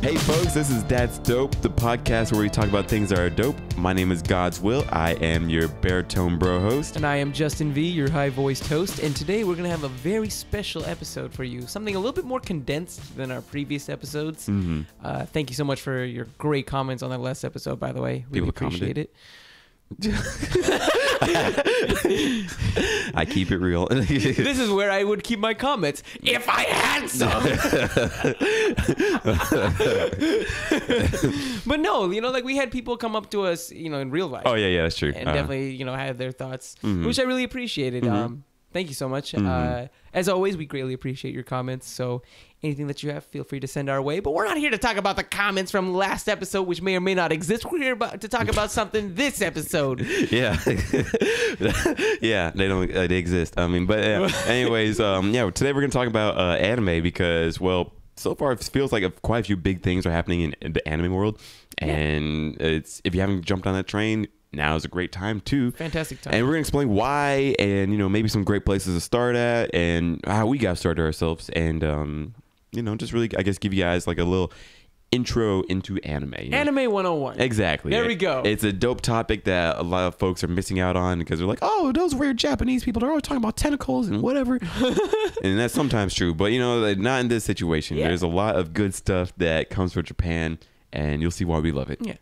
Hey folks, this is That's Dope, the podcast where we talk about things that are dope. My name is Godswill. I am your baritone bro host. And I am Justin V, your high-voiced host. And today we're going to have a very special episode for you. Something a little bit more condensed than our previous episodes. Mm-hmm. Thank you so much for your great comments on that last episode, by the way. Really appreciate it. I keep it real. This is where I would keep my comments if I had some. But no, like we had people come up to us, in real life. Oh yeah, that's true. And definitely, had their thoughts, Mm-hmm. which I really appreciated. Mm-hmm. Thank you so much. Mm-hmm. As always, we greatly appreciate your comments. So anything that you have, feel free to send our way. But we're not here to talk about the comments from last episode, which may or may not exist. We're here to talk about something this episode. Yeah. Yeah, they exist. I mean, but anyways, today we're going to talk about anime because, well, so far it feels like quite a few big things are happening in the anime world. And if you haven't jumped on that train, now is a great time too. Fantastic time. And we're gonna explain why, and maybe some great places to start at, and how we got started ourselves, and just really, I guess, give you guys like a little intro into anime. Anime 101. Exactly. There we go. It's a dope topic that a lot of folks are missing out on because they're like, oh, those weird Japanese people, they're always talking about tentacles and whatever. And that's sometimes true, but not in this situation. Yeah. There's a lot of good stuff that comes from Japan, and you'll see why we love it. Yeah.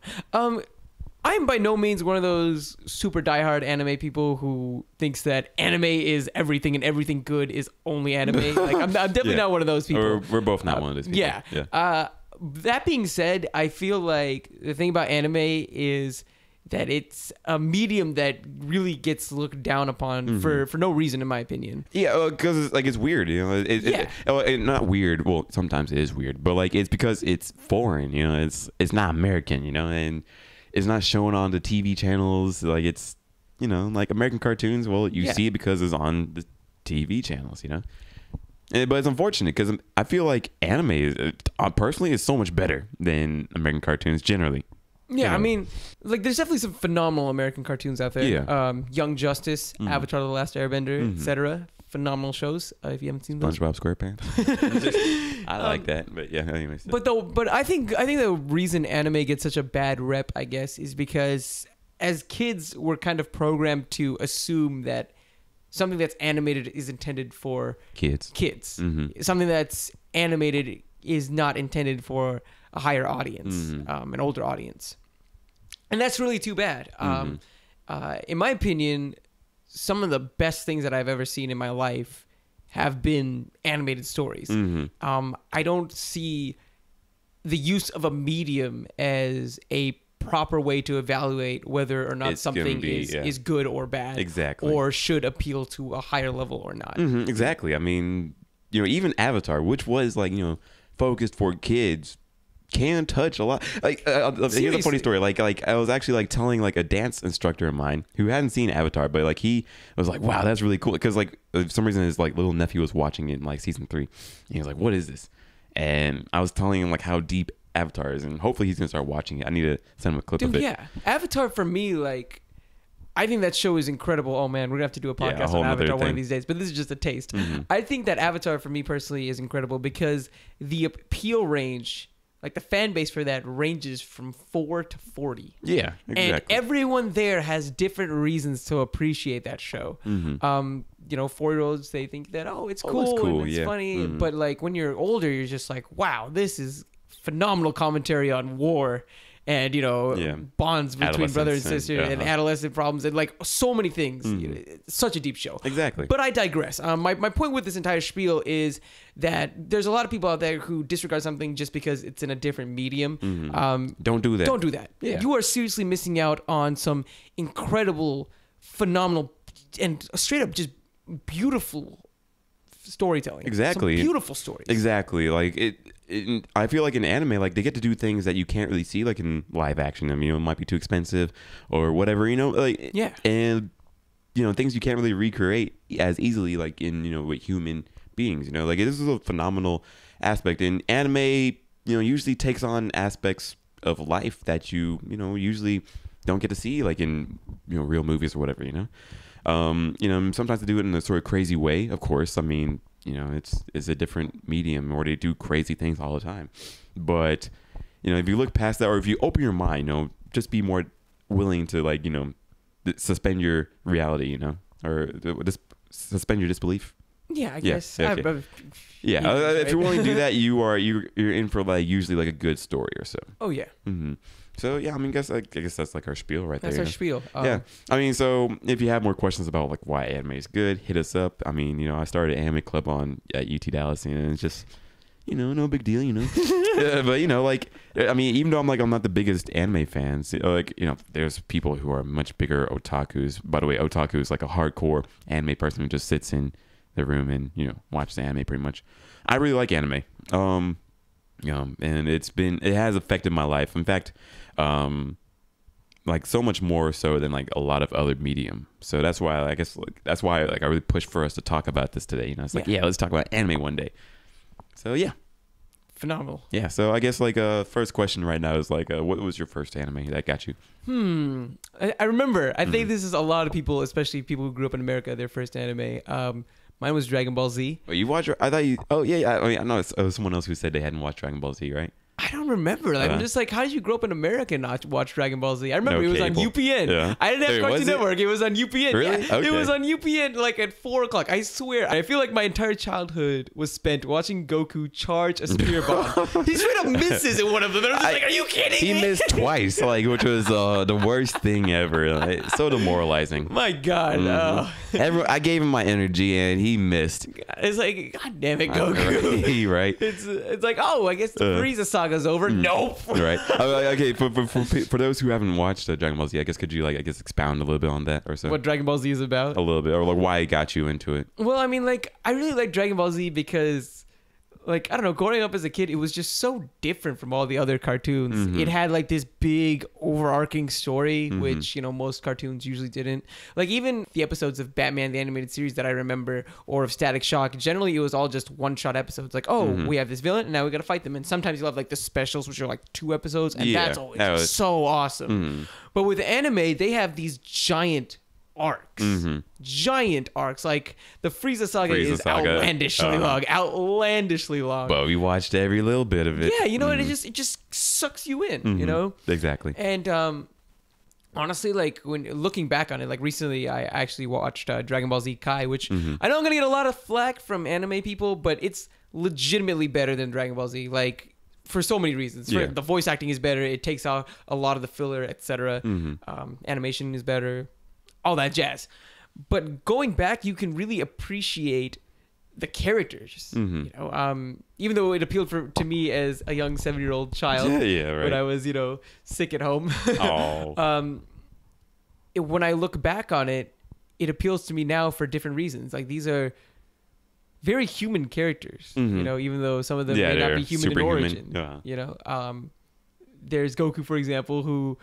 I am by no means one of those super diehard anime people who thinks that anime is everything and everything good is only anime. Like I'm definitely not one of those people. We're both not one of those people. Yeah. That being said, I feel like the thing about anime is that it's a medium that really gets looked down upon for no reason, in my opinion. Yeah, because it's weird, not weird. Well, sometimes it is weird, but like it's because it's foreign, it's not American, and it's not shown on the TV channels. Like it's, like American cartoons. Well, you see it because it's on the TV channels, But it's unfortunate because I feel like anime personally is so much better than American cartoons generally. Yeah, I mean, like there's definitely some phenomenal American cartoons out there. Yeah. Young Justice, Avatar: The Last Airbender, etc. Phenomenal shows. If you haven't seen those. SpongeBob SquarePants. I like that, but yeah. Anyways. But I think the reason anime gets such a bad rep, I guess, is because as kids we're kind of programmed to assume that something that's animated is intended for kids. Mm-hmm. Something that's animated is not intended for a higher audience, an older audience, and that's really too bad. In my opinion, some of the best things that I've ever seen in my life have been animated stories. I don't see the use of a medium as a proper way to evaluate whether or not something is good or bad, exactly, or should appeal to a higher level or not. Exactly. I mean, even Avatar, which was like focused for kids, can touch a lot. Like here's a funny story. Like I was actually like telling like a dance instructor of mine who hadn't seen Avatar, but like he was like, wow, that's really cool, because like for some reason his like little nephew was watching it in like season 3, and he was like, what is this? And I was telling him like how deep Avatar is, and hopefully he's gonna start watching it. I need to send him a clip of it. Yeah, Avatar for me, like I think that show is incredible. Oh man, we're gonna have to do a podcast on Avatar one of these days, but this is just a taste. I think that Avatar for me personally is incredible because the appeal range, like the fan base for that, ranges from 4 to 40. Yeah, exactly. And everyone there has different reasons to appreciate that show. 4-year-olds, they think that, it's cool and it's funny. But like when you're older, you're just like, wow, this is phenomenal commentary on war and, bonds between brother and sister and adolescent problems and like so many things. It's such a deep show. Exactly. But I digress. My point with this entire spiel is that there's a lot of people out there who disregard something just because it's in a different medium. Don't do that. Don't do that. Yeah. You are seriously missing out on some incredible, phenomenal, and straight up just beautiful storytelling. Exactly. Some beautiful stories. Exactly. Like I feel like in anime, like they get to do things that you can't really see like in live action. I mean, it might be too expensive or whatever, like, yeah. And things you can't really recreate as easily like in with human beings. Like this is a phenomenal aspect. And anime usually takes on aspects of life that you usually don't get to see like in real movies or whatever. Sometimes they do it in a sort of crazy way, of course. I mean, it's a different medium where they do crazy things all the time. But you know, if you look past that, or if you open your mind, you know, just be more willing to, like, you know, suspend your reality, you know, or just suspend your disbelief. Yeah, I guess. Okay. If you're willing to do that, you're in for, like, usually like a good story or so. Oh yeah. Mm-hmm. So yeah, I mean, I guess that's like our spiel right there. That's our spiel. Yeah, I mean, so if you have more questions about like why anime is good, hit us up. I mean, you know, I started an anime club at UT Dallas, and it's just, you know, no big deal, you know. But you know, like, I mean, even though I'm not the biggest anime fan, like, you know, there's people who are much bigger otakus. By the way, otaku is like a hardcore anime person who just sits in the room and, you know, watches the anime pretty much. I really like anime. You know, and it has affected my life. In fact, like so much more so than like a lot of other medium. So that's why, I guess, like, that's why, like, I really pushed for us to talk about this today. You know, it's like, yeah, let's talk about anime one day. So yeah, phenomenal. Yeah. So I guess, like, first question right now is like, what was your first anime that got you? I remember. I think this is a lot of people, especially people who grew up in America, their first anime. Mine was Dragon Ball Z. Oh, you watched? I thought you. Oh yeah. I mean, I know it was someone else who said they hadn't watched Dragon Ball Z, right? I don't remember. Like, I'm just like, how did you grow up in America and not watch Dragon Ball Z? I remember it was on UPN. Yeah. I didn't have Cartoon Network. It was on UPN. Really? Yeah. Okay. It was on UPN like at 4 o'clock. I swear. I feel like my entire childhood was spent watching Goku charge a spear bomb. He straight up misses in one of them. And I'm just like, are you kidding me? He missed twice, like, which was the worst thing ever. Like, so demoralizing. My God. I gave him my energy and he missed. It's like, God damn it, Goku. Right. It's like, oh, I guess the Frieza saga's over. Nope. Right. Okay. For those who haven't watched Dragon Ball Z, I guess could you, like, expound a little bit on that or so? What Dragon Ball Z is about? A little bit, or like why it got you into it. Well, I mean, like, I really like Dragon Ball Z because, like, I don't know, growing up as a kid, it was just so different from all the other cartoons. It had like this big overarching story, which, you know, most cartoons usually didn't. Like, even the episodes of Batman, the animated series that I remember, or of Static Shock, generally it was all just one-shot episodes. Like, oh, we have this villain, and now we got to fight them. And sometimes you'll have like the specials, which are like 2 episodes, and that's always so awesome. But with anime, they have these giant arcs. Giant arcs. Like, the Frieza saga is outlandishly long. But we watched every little bit of it. Yeah, you know, and it just sucks you in, you know? Exactly. And honestly, like, when looking back on it, like, recently I actually watched Dragon Ball Z Kai, which I know I'm gonna get a lot of flack from anime people, but it's legitimately better than Dragon Ball Z. Like, for so many reasons. The voice acting is better. It takes out a lot of the filler, etc. Animation is better. All that jazz. But going back, you can really appreciate the characters. You know, even though it appealed to me as a young 7-year-old child when I was, you know, sick at home. When I look back on it, it appeals to me now for different reasons. Like, these are very human characters, you know, even though some of them may not be human in origin. You know, there's Goku, for example, who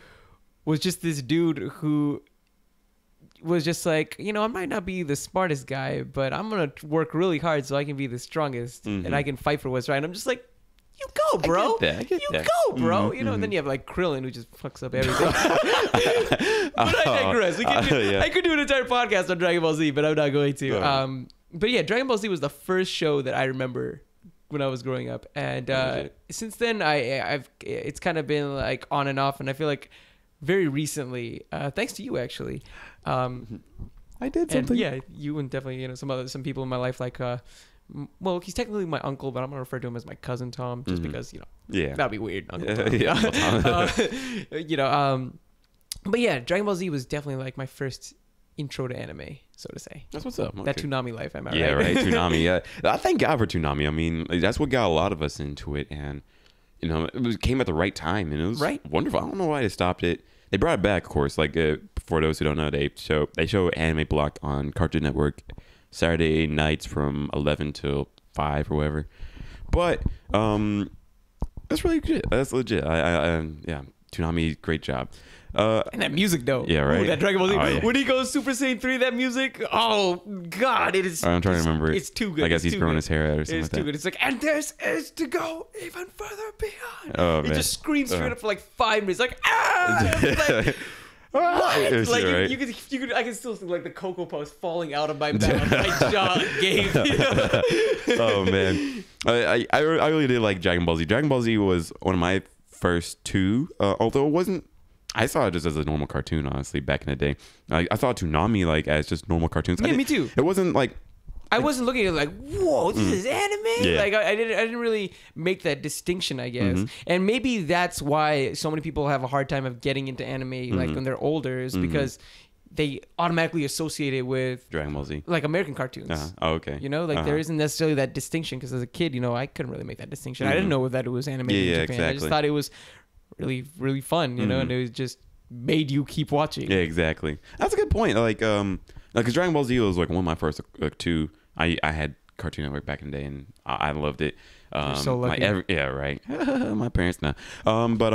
was just this dude who was just like, you know, I might not be the smartest guy, but I'm gonna work really hard so I can be the strongest and I can fight for what's right. And I'm just like, you go, bro. I get that. Go, bro. You know, and then you have like Krillin, who just fucks up everything. But I digress. I could do an entire podcast on Dragon Ball Z, but I'm not going to. But yeah, Dragon Ball Z was the first show that I remember when I was growing up, and since then it's kind of been like on and off, and I feel like very recently, thanks to you actually, I did something. And you and definitely, you know, some people in my life, like well, he's technically my uncle, but I'm gonna refer to him as my cousin Tom, just because, you know, that'd be weird. Uncle Tom. You know, but yeah, Dragon Ball Z was definitely like my first intro to anime, so to say. That's what's up. Okay. That Toonami life, am I right? Yeah, right. Toonami. Yeah, I thank God for Toonami. I mean, that's what got a lot of us into it, and you know, it came at the right time, and it was wonderful. I don't know why they stopped it. They brought it back, of course. Like, for those who don't know, they show Anime Block on Cartoon Network Saturday nights from 11 till 5 or whatever. But that's really good. That's legit. Yeah, Toonami, great job. And that music, though. Yeah, right. Ooh, that Dragon Ball Z. When he goes Super Saiyan 3, that music. Oh God, it is. I'm trying to remember it. It's too good. I guess he's growing his hair out or something like that. It's too good. It's like, and this is to go even further beyond. Oh, it man. just screams straight up for like 5 minutes. Like, like, what? Like, right. you could. I can still see like the Cocoa Puffs falling out of my mouth. My jaw gave. You know? Oh man, I really did like Dragon Ball Z. Dragon Ball Z was one of my first two, although it wasn't. I saw it just as a normal cartoon, honestly, back in the day. I saw Toonami like as just normal cartoons. Yeah, me too. It wasn't like. I wasn't looking at it like, whoa, this is anime. Yeah. Like I didn't really make that distinction, I guess. And maybe that's why so many people have a hard time of getting into anime like when they're older, is because they automatically associate it with Dragon Ball Z, like American cartoons. Oh, okay. You know, like there isn't necessarily that distinction, because as a kid, you know, I couldn't really make that distinction. I didn't know that it was animated in Japan. Exactly. I just thought it was really, really fun, you know, and it was just made you keep watching. Yeah, exactly. That's a good point. Like, because Dragon Ball Z was like one of my first two. I had Cartoon Network back in the day, and I loved it. You're so lucky. Yeah, right. My parents now. But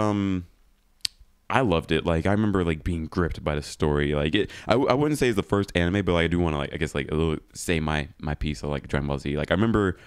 I loved it. Like, I remember like being gripped by the story. Like, I wouldn't say it's the first anime, but like, I do want to like, I guess like a little say my piece of like Dragon Ball Z. Like, I remember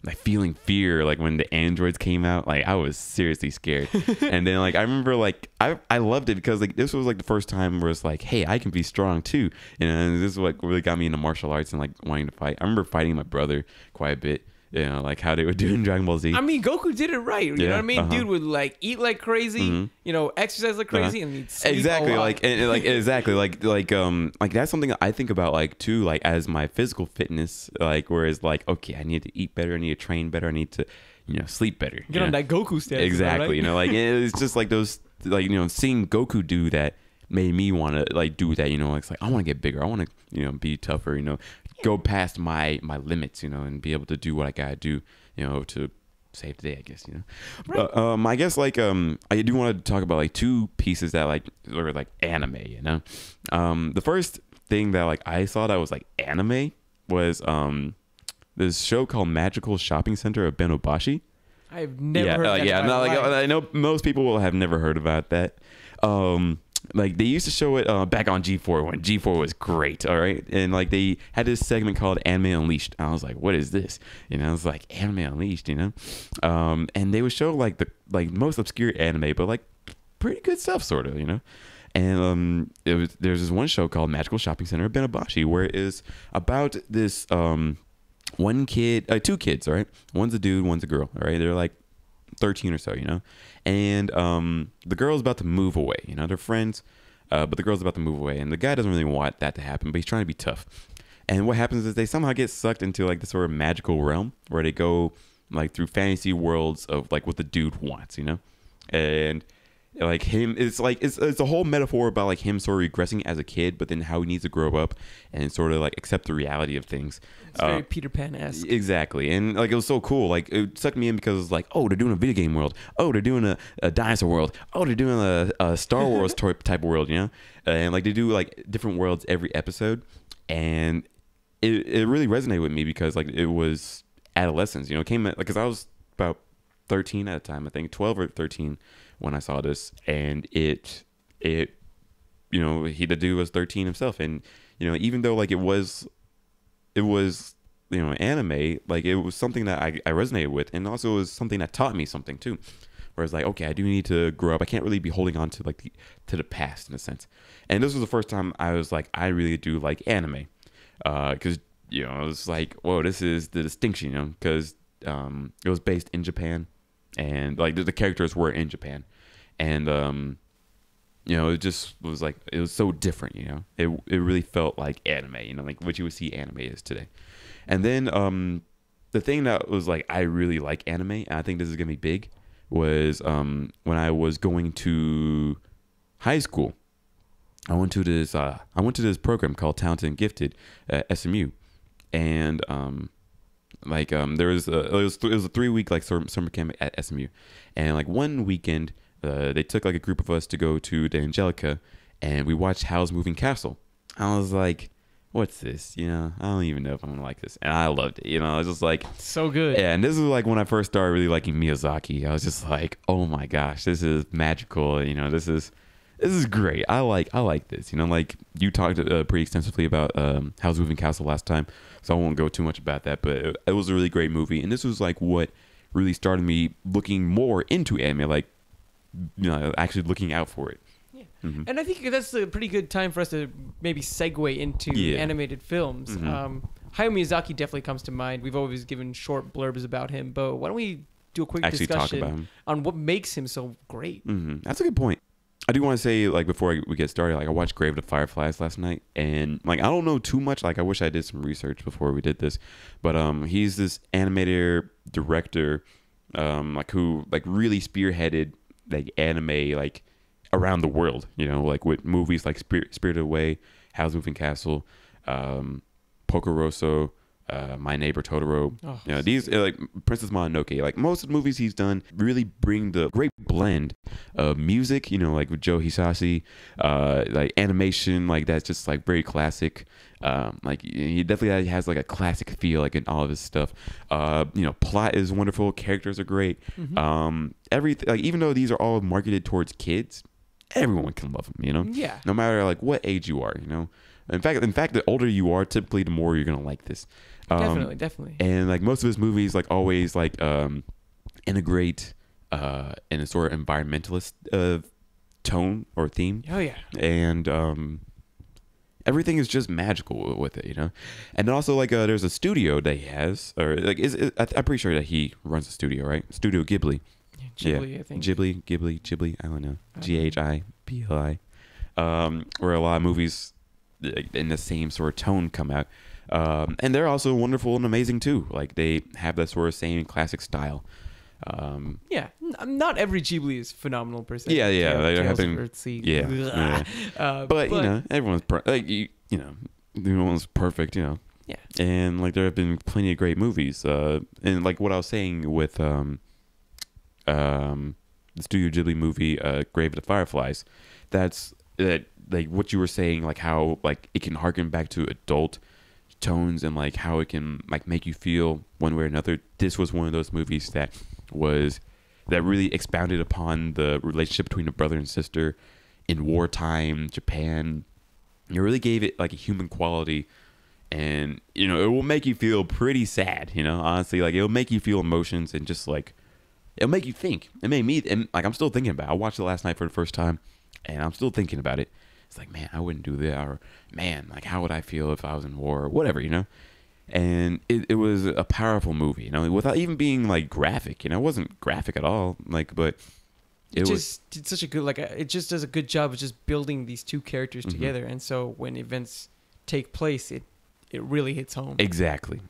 like feeling fear like when the androids came out. Like, I was seriously scared. And then like I remember like I loved it because like this was like the first time where it's like, hey, I can be strong too. And this is what really got me into martial arts and like wanting to fight. I remember fighting my brother quite a bit. You know, like how they would do in Dragon Ball Z. I mean, Goku did it right. You know what I mean? Dude would like eat like crazy, you know, exercise like crazy, and he'd sleep exactly a lot. like and, like exactly like that's something I think about like too, like as my physical fitness, like whereas like, okay, I need to eat better, I need to train better, I need to, you know, sleep better. Get on that Goku stance. Exactly, right? you know, like it's just like those, like, you know, seeing Goku do that made me want to like do that. You know, it's like I want to get bigger, I want to, you know, be tougher, you know, go past my limits, you know, and be able to do what I gotta do, you know, to save the day, I guess, you know. Right. I guess like I do want to talk about like two pieces that like are like anime, you know. The first thing that like I saw that was like anime was this show called Magical Shopping Center of Benobashi. I've never heard that. Yeah, no, like I know most people will have never heard about that. Like they used to show it back on G4 when G4 was great, all right? And like they had this segment called Anime Unleashed. I was like, what is this? You know, it's like Anime Unleashed, you know? And they would show like the like most obscure anime, but like pretty good stuff, sort of, you know? And there's this one show called Magical Shopping Center of Benobashi where it is about this one kid, two kids, all right? One's a dude, one's a girl, all right? They're like 13 or so, you know, and the girl's about to move away, you know, they're friends, but the girl's about to move away, and the guy doesn't really want that to happen, but he's trying to be tough. And what happens is they somehow get sucked into like this sort of magical realm where they go like through fantasy worlds of like what the dude wants, you know, and like him, it's like it's a whole metaphor about like him sort of regressing as a kid, but then how he needs to grow up and sort of like accept the reality of things. It's very Peter Pan-esque. Exactly. And like it was so cool. Like it sucked me in because it was like, oh, they're doing a video game world, oh, they're doing a dinosaur world, oh, they're doing a Star Wars type of world, you know. And like they do like different worlds every episode, and it really resonated with me because like it was adolescence, you know. It came at, like, because I was about 13 at the time, I think 12 or 13 when I saw this, and it you know, the dude was 13 himself, and you know, even though like it was you know, anime, like it was something that I resonated with, and also it was something that taught me something too, where it's like, okay, I do need to grow up, I can't really be holding on to like to the past in a sense. And this was the first time I was like, I really do like anime, because you know, it was like, whoa, this is the distinction, you know, because it was based in Japan, and like the characters were in Japan, and you know, it just was like, it was so different, you know. It really felt like anime, you know, like what you would see anime is today. And then the thing that was like, I really like anime, and I think this is gonna be big, was when I was going to high school, I went to this program called Talented and Gifted at SMU, and there was it was a 3-week like summer camp at SMU, and like one weekend they took like a group of us to go to the Angelica, and we watched Howl's Moving Castle. I was like, what's this? You know, I don't even know if I'm gonna like this, and I loved it. You know, I was just like, so good. Yeah, and this is like when I first started really liking Miyazaki. I was just like, oh my gosh, this is magical. You know, this is great. I like this. You know, like you talked pretty extensively about Howl's Moving Castle last time, so I won't go too much about that. But it was a really great movie, and this was like what really started me looking more into anime, like, you know, actually looking out for it. Yeah. Mm-hmm. And I think that's a pretty good time for us to maybe segue into animated films. Mm-hmm. Hayao Miyazaki definitely comes to mind. We've always given short blurbs about him, but why don't we do a quick actually talk about discussion him. on what makes him so great. That's a good point. I do want to say, like, before we get started, like, I watched Grave of the Fireflies last night, and like, I don't know too much. Like, I wish I did some research before we did this, but he's this animator director, like, who like really spearheaded like anime like around the world. You know, like with movies like Spirited Away, Howl's Moving Castle, Porco Rosso, My Neighbor Totoro. Oh, You know, these like Princess Mononoke. Like most of the movies he's done really bring the great blend of music. You know, like with Joe Hisaishi, like animation, like that's just like very classic. Like he definitely has like a classic feel like in all of his stuff. You know, plot is wonderful. Characters are great. Everything, like even though these are all marketed towards kids, everyone can love them. You know, Yeah. no matter like what age you are. You know. In fact, the older you are, typically the more you're gonna like this. Definitely. And like most of his movies, like always like integrate in a sort of environmentalist tone or theme. Oh yeah. And everything is just magical with it, you know. And also like there's a studio that he has, or like I'm pretty sure that he runs a studio, right? Studio Ghibli. Ghibli, I think. Ghibli. I don't know. GHIBLI. Where a lot of movies in the same sort of tone come out. And they're also wonderful and amazing too. Like they have that sort of same classic style. Yeah, not every Ghibli is phenomenal per se. Yeah. There have been, Earthsea. yeah. But you know, everyone's like you know, everyone's perfect. You know. Yeah. And like there have been plenty of great movies. And like what I was saying with the Studio Ghibli movie, Grave of the Fireflies, that's that. Like what you were saying, like how like it can harken back to adult tones and like how it can like make you feel one way or another. This was one of those movies that really expounded upon the relationship between a brother and sister in wartime Japan. It really gave it like a human quality, and you know it will make you feel pretty sad. You know, honestly, like it'll make you feel emotions and just like it'll make you think. It made me, and like I'm still thinking about it. I watched it last night for the first time, and I'm still thinking about it. It's like, man, I wouldn't do that, or man, like how would I feel if I was in war, or whatever, you know. And it was a powerful movie, you know, without even being like graphic. You know, it wasn't graphic at all, like, but it just did such a good it just does a good job of just building these two characters together, and so when events take place, it really hits home. Exactly,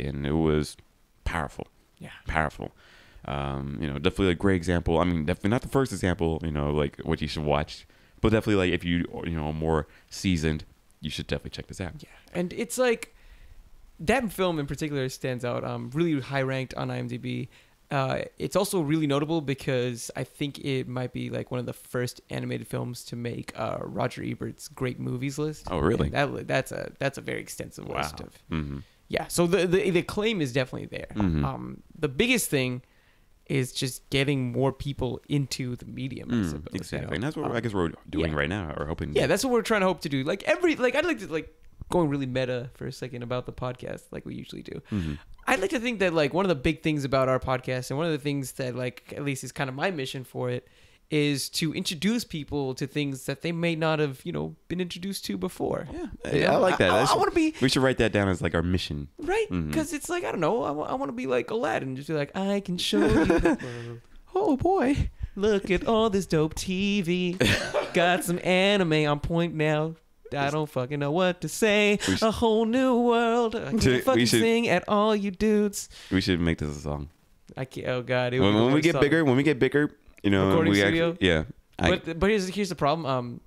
and it was powerful. Yeah, powerful. You know, definitely a great example. I mean, definitely not the first example, you know, like what you should watch. But definitely, like, if you know, more seasoned, you should definitely check this out. Yeah. And it's like, that film in particular stands out, really high ranked on IMDb. It's also really notable because I think it might be like one of the first animated films to make Roger Ebert's great movies list. Oh, really? And that's a very extensive list of. Mm-hmm. Yeah. So the claim is definitely there. Mm-hmm. The biggest thing is just getting more people into the medium. I suppose, exactly, you know? and that's what I guess we're doing right now, or hoping. Yeah, that's what we're trying to hope to do. Like I'd like to like going really meta for a second about the podcast, like we usually do. I'd like to think that like one of the big things about our podcast, and one of the things that like at least is kind of my mission for it, is to introduce people to things that they may not have, you know, been introduced to before. Yeah, You know? I like that. I want to be. We should write that down as like our mission, right? Because it's like I don't know. I want to be like Aladdin, just be like I can show you the world. Oh boy, look at all this dope TV. Got some anime on point now. I don't fucking know what to say. A whole new world. I can't fucking sing at all you dudes. We should make this a song. I can't. Oh god. When we get bigger, you know, recording we studio. Actually, yeah. But here's the problem.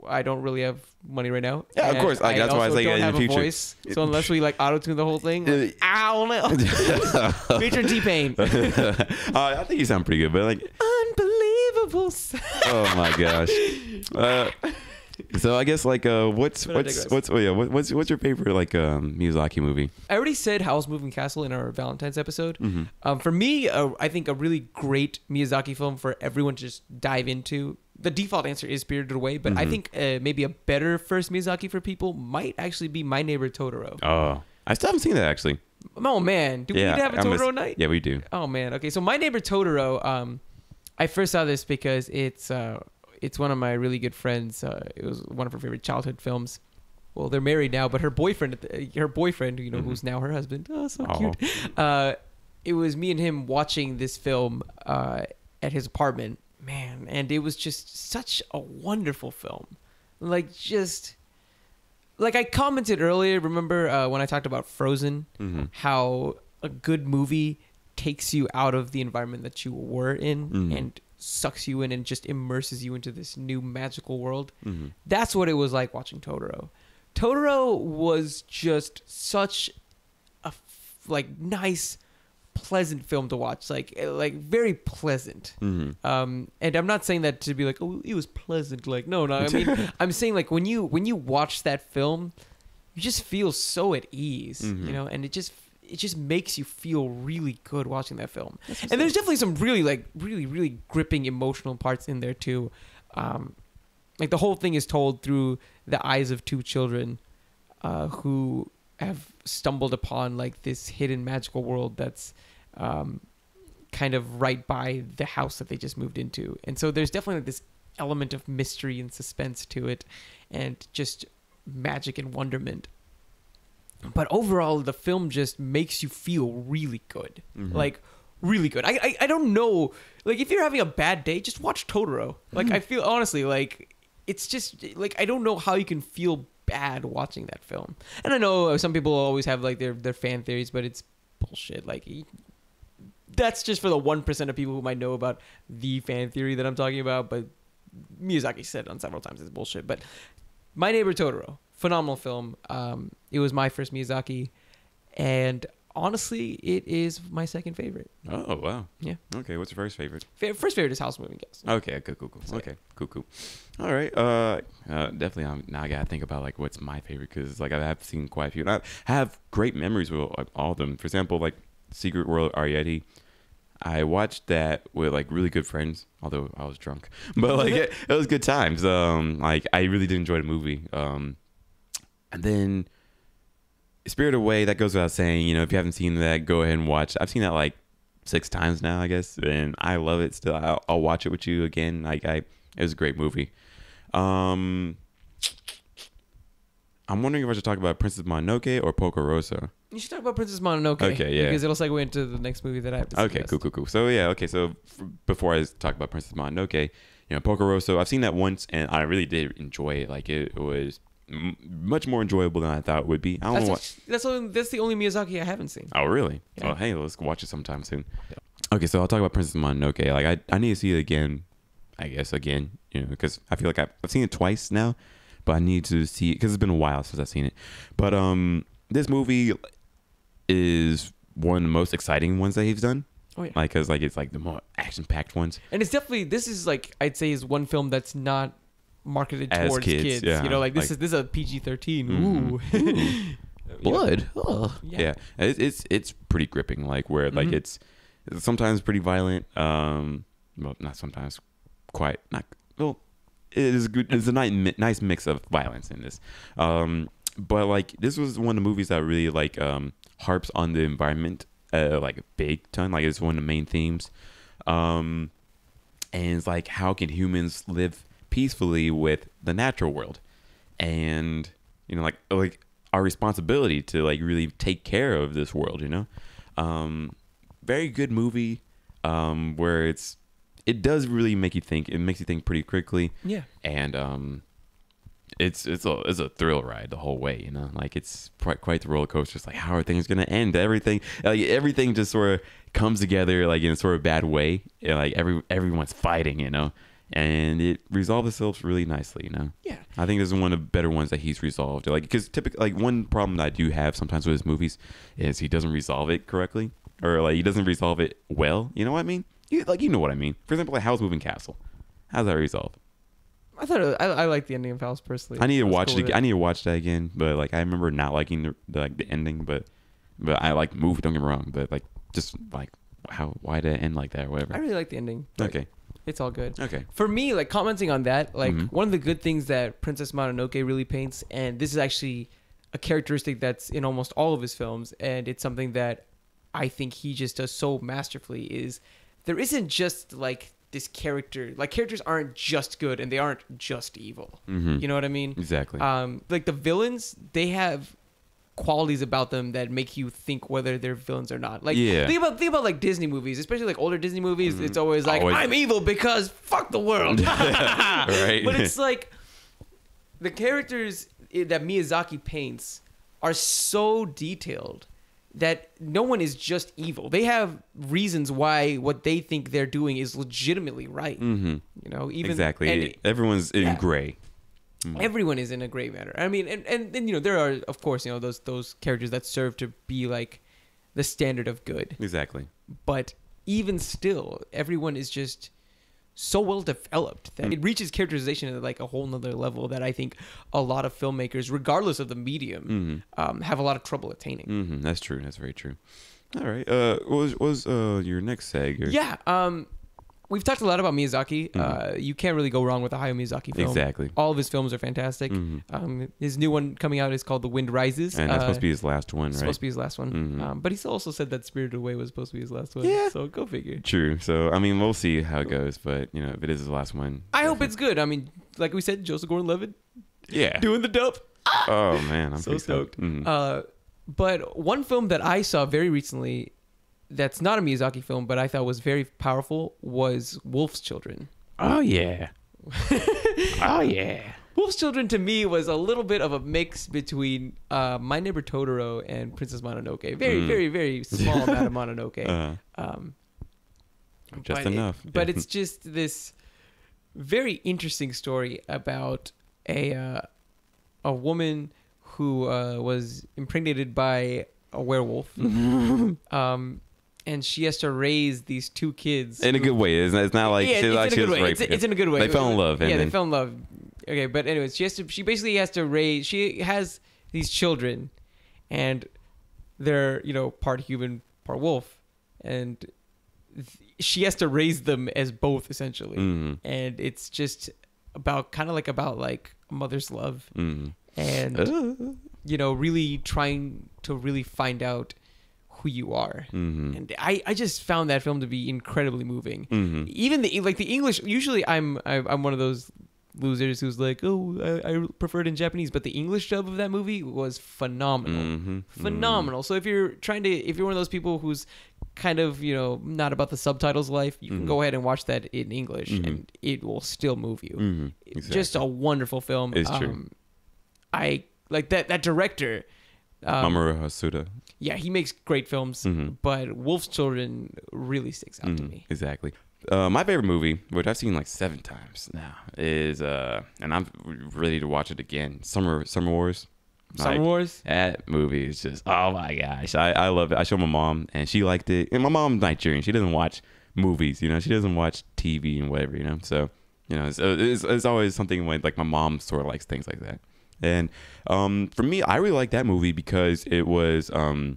I don't really have money right now. Yeah, of course. Like, that's why I was like, don't in have the future. A voice, so unless we like auto tune the whole thing, like, I don't know. Feature T-Pain. I think you sound pretty good, but like unbelievable. Oh my gosh. So I guess like what's your favorite like Miyazaki movie? I already said Howl's Moving Castle in our Valentine's episode. For me, I think a really great Miyazaki film for everyone to just dive into. The default answer is Spirited Away, but I think maybe a better first Miyazaki for people might actually be My Neighbor Totoro. Oh, I still haven't seen that actually. Oh man, do we need to have a Totoro night? Yeah, we do. Oh man, okay. So My Neighbor Totoro, I first saw this because it's one of my really good friends. It was one of her favorite childhood films. Well, they're married now, but her boyfriend, you know, who's now her husband. Oh, so cute. it was me and him watching this film at his apartment, man, and it was just such a wonderful film. Like, just like I commented earlier, remember when I talked about Frozen, how a good movie takes you out of the environment that you were in and sucks you in and just immerses you into this new magical world. That's what it was like watching Totoro. Totoro was just such a nice, pleasant film to watch, like very pleasant. And I'm not saying that to be like, oh, it was pleasant. Like, no. I mean, I'm saying like when you watch that film, you just feel so at ease, you know, and it just makes you feel really good watching that film. And there's definitely some really gripping emotional parts in there too. Like the whole thing is told through the eyes of two children who have stumbled upon like this hidden magical world that's kind of right by the house that they just moved into. And so there's definitely like this element of mystery and suspense to it and just magic and wonderment. But overall, the film just makes you feel really good. Like, really good. I don't know. Like, if you're having a bad day, just watch Totoro. Like, I feel, honestly, like, it's just, like, I don't know how you can feel bad watching that film. And I know some people always have, like, their fan theories, but it's bullshit. Like, that's just for the 1% of people who might know about the fan theory that I'm talking about. But Miyazaki said on several times it's bullshit. But My Neighbor Totoro. Phenomenal film. It was my first Miyazaki, and honestly, it is my second favorite. Oh, wow. Yeah. Okay, what's your first favorite? First favorite is House Moving Castle. Okay, cool. So, okay, cool. All right. Definitely. Now I gotta think about like what's my favorite because like I have seen quite a few. And I have great memories with like, all of them. For example, like Secret World Ariete. I watched that with like really good friends, although I was drunk, but like it was good times. Like I really did enjoy the movie. And then Spirited Away, that goes without saying, you know, if you haven't seen that, go ahead and watch. I've seen that like 6 times now, I guess, and I love it still. I'll watch it with you again. It was a great movie. I'm wondering if I should talk about Princess Mononoke or Pocoroso. You should talk about Princess Mononoke. Okay, yeah. Because it'll segue into the next movie that I have to Okay, cool. So, yeah, So, before I talk about Princess Mononoke, you know, Pocoroso, I've seen that once, and I really did enjoy it. Like, it was much more enjoyable than I thought it would be. I don't know what. That's the only Miyazaki I haven't seen. Oh, really? Yeah. Oh, hey, let's watch it sometime soon. Yeah. Okay, so I'll talk about Princess Mononoke. Like, I need to see it again, I guess, you know, because I feel like I've seen it twice now, but I need to see it because it's been a while since I've seen it. But this movie is one of the most exciting ones that he's done. Oh, yeah. Like, because, like, it's, like, the more action-packed ones. And it's definitely, this is, like, I'd say is one film that's not marketed as towards kids. Yeah. You know, like, this is a PG-13. Ooh. Blood. Yeah. It's pretty gripping, like, where, like, it's sometimes pretty violent. Well, not sometimes. Quite. Not, well, it is good. It's a nice mix of violence in this. But, like, this was one of the movies that really, like, harps on the environment, like, a big ton. Like, it's one of the main themes. And it's, like, how can humans live peacefully with the natural world? And, you know, like our responsibility to, like, really take care of this world, you know? Very good movie, where it does really make you think. It makes you think pretty quickly. Yeah. And, it's a thrill ride the whole way, you know. Like it's quite the roller coaster. It's like how are things gonna end? Everything just sort of comes together like in a sort of bad way. Like everyone's fighting, you know, and it resolved itself really nicely, you know. Yeah, I think this is one of the better ones that he's resolved. Like because typically, like one problem that I do have sometimes with his movies is he doesn't resolve it correctly, or like he doesn't resolve it well. You know what I mean? You know what I mean. For example, like House Moving Castle. How's that resolved? I thought I like the ending of House personally. I need to watch it. I need to watch that again. But like I remember not liking the ending, but I like the movie. Don't get me wrong. But like just like why did it end like that or whatever. I really like the ending. Okay, it's all good. Okay, for me, like commenting on that, like one of the good things that Princess Mononoke really paints, and this is actually a characteristic that's in almost all of his films, and it's something that I think he just does so masterfully. Is there isn't just like this character, like characters aren't just good and they aren't just evil. You know what I mean? Exactly. Like the villains, they have qualities about them that make you think whether they're villains or not. Like Yeah. think about like Disney movies, especially like older Disney movies. It's always like I'm evil because fuck the world. Right. But it's like the characters that Miyazaki paints are so detailed that no one is just evil. They have reasons why what they think they're doing is legitimately right. Mm-hmm. You know, even Exactly. and Everyone's in gray. everyone is in a gray matter. I mean, and you know, there are of course, you know, those characters that serve to be like the standard of good. Exactly. But even still, everyone is just so well developed that it reaches characterization at like a whole nother level that I think a lot of filmmakers, regardless of the medium, have a lot of trouble attaining. Mm-hmm. That's true. That's very true. All right. What was your next seg? Yeah. We've talked a lot about Miyazaki. You can't really go wrong with a Hayao Miyazaki film. Exactly. All of his films are fantastic. His new one coming out is called The Wind Rises. And that's supposed to be his last one, right? Supposed to be his last one. But he's also said that Spirited Away was supposed to be his last one. Yeah. So go figure. True. So, I mean, we'll see how it goes. But, you know, if it is his last one. I hope it's good. I mean, like we said, Joseph Gordon-Levitt Yeah. doing the dope. Oh, man. I'm So pretty stoked. Mm-hmm. But one film that I saw very recently that's not a Miyazaki film, but I thought was very powerful was Wolf's Children. Oh, yeah. Oh, yeah. Wolf's Children to me was a little bit of a mix between My Neighbor Totoro and Princess Mononoke. Very, very, very small amount of Mononoke. Just enough. But it's just this very interesting story about a woman who was impregnated by a werewolf. And she has to raise these two kids in a good way. It's not like it's in a good way. They fell in love. They fell in love. Okay, but anyways, she basically has to raise. She has these children, and they're part human, part wolf, and she has to raise them as both essentially. And it's just about like a mother's love, and really trying to really find out who you are. And I just found that film to be incredibly moving. Even the English, usually I'm one of those losers who's like, oh, I prefer it in Japanese, but the English dub of that movie was phenomenal. Phenomenal. So if you're one of those people who's kind of not about the subtitles life, you can go ahead and watch that in English and it will still move you. Exactly. Just a wonderful film. It's true. I like that director, Mamoru Hosoda. Yeah, he makes great films, but Wolf's Children really sticks out to me. Exactly. My favorite movie, which I've seen like 7 times now, is and I'm ready to watch it again. Summer Wars. Summer Wars. That movie is just, oh my gosh, I love it. I showed my mom and she liked it. And my mom's Nigerian. She doesn't watch movies. She doesn't watch TV and whatever. So it's always something when like my mom sort of likes things like that. And for me, I really like that movie because it was the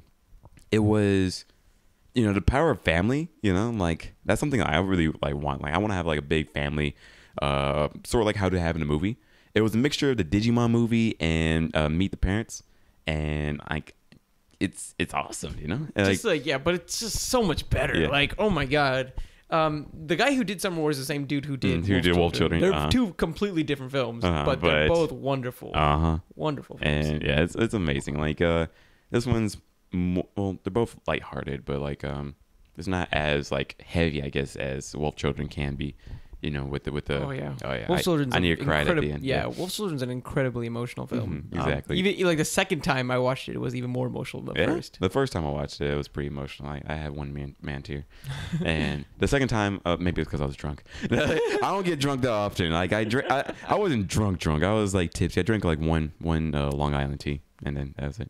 power of family. Like that's something I really like want. Like I want to have like a big family, sort of like how to have in a movie. It was a mixture of the Digimon movie and Meet the Parents, and like it's awesome. But it's just so much better. Yeah. Like, oh my god. The guy who did Summer Wars is the same dude who did Wolf Children. They're two completely different films, but they're both wonderful. Wonderful films. And yeah, it's amazing. Like this one's they're both lighthearted, but like it's not as like heavy, I guess, as Wolf Children can be. With the Wolf Children's I need to cry at the end. Yeah, Wolf Children's an incredibly emotional film. Exactly. Even like the second time I watched it was even more emotional than the first. The first time I watched it, it was pretty emotional. I had one man tear, and the second time, maybe it's because I was drunk. I don't get drunk that often. Like I wasn't drunk. I was like tipsy. I drank like one Long Island tea, and then that was it.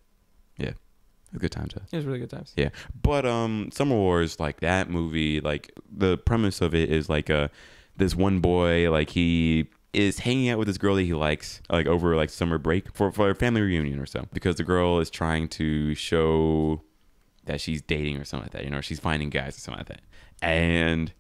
Yeah. Good times. It was really good times. Yeah, but Summer Wars, like that movie, like the premise of it is like this one boy, like he is hanging out with this girl that he likes, like over like summer break for a family reunion or so, because the girl is trying to show that she's dating or something like that. She's finding guys or something like that, and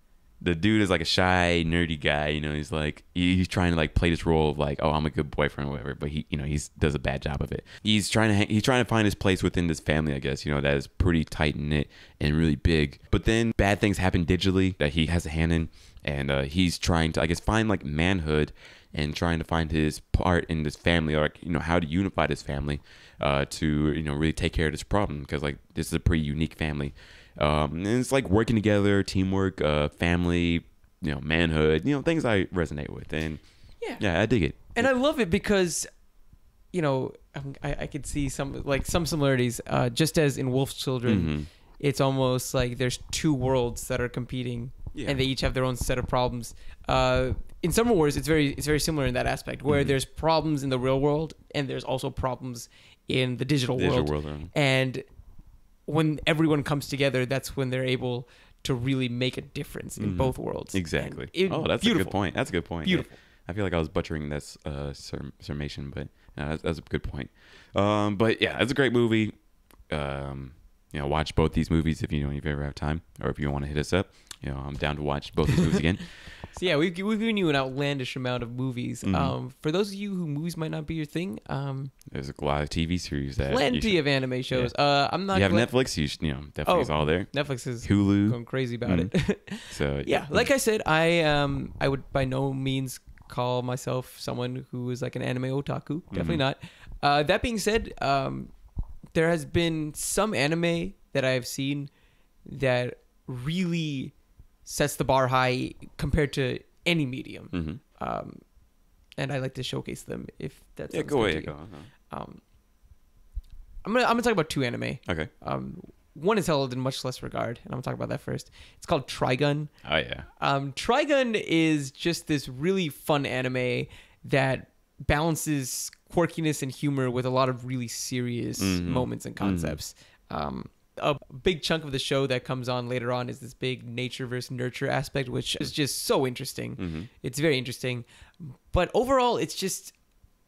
the dude is like a shy, nerdy guy. You know, he's like he's trying to like play this role of like, oh, I'm a good boyfriend or whatever. But he, you know, he's does a bad job of it. He's trying to find his place within this family, I guess. You know, that is pretty tight knit and really big. But then bad things happen digitally that he has a hand in, and he's trying to, I guess, find like manhood and trying to find his part in this family, or like, you know, how to unify this family to, you know, really take care of this problem, because like this is a pretty unique family. And it's like working together, teamwork, family, you know, manhood, you know, things I resonate with. And yeah, I dig it. And I love it because, you know, I could see some similarities, just as in Wolf's Children, it's almost like there's two worlds that are competing, and they each have their own set of problems. In Summer Wars, it's very similar in that aspect, where there's problems in the real world and there's also problems in the digital world. And when everyone comes together, that's when they're able to really make a difference in both worlds. Exactly. That's beautiful. A good point. That's a good point. Beautiful. Yeah. I feel like I was butchering this summation, but that's a good point. But yeah, it's a great movie. You know, watch both these movies if you ever have time, or if you want to hit us up. You know, I'm down to watch both these movies again. So yeah, we've given you an outlandish amount of movies. For those of you who movies might not be your thing, there's a lot of TV series that plenty of anime shows. Yeah. I'm not. You have Netflix. Definitely it's all there. Netflix is Hulu. Going crazy about it. So yeah, like I said, I would by no means call myself someone who is like an anime otaku. Definitely not. That being said, there has been some anime that I have seen that really sets the bar high compared to any medium. And I like to showcase them if that's go away. I'm gonna talk about two anime. Okay. One is held in much less regard, and I'm gonna talk about that first. It's called Trigun. Oh yeah. Trigun is just this really fun anime that balances quirkiness and humor with a lot of really serious moments and concepts. A big chunk of the show that comes on later on is this big nature versus nurture aspect, which is just so interesting. It's very interesting. But overall, it's just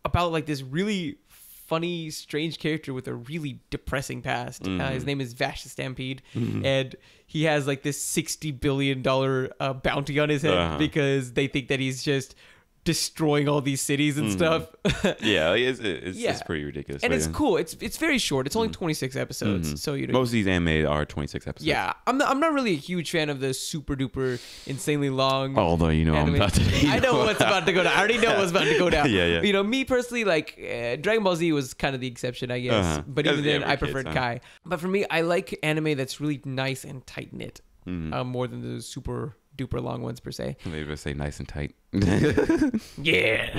about like this really funny, strange character with a really depressing past. His name is Vash the Stampede. And he has like this $60 billion bounty on his head because they think that he's just destroying all these cities and stuff. Yeah, it's pretty ridiculous. And it's cool. It's very short. It's only 26 episodes. So most of these anime are 26 episodes. Yeah, I'm not really a huge fan of the super duper insanely long. Although I'm about to. I know what's about to go down. I already know what's about to go down. Yeah. You know, me personally, like Dragon Ball Z was kind of the exception, I guess. But even then, I preferred Kai. But for me, I like anime that's really nice and tight knit, more than the super duper long ones per se. Maybe we'll say nice and tight. Yeah.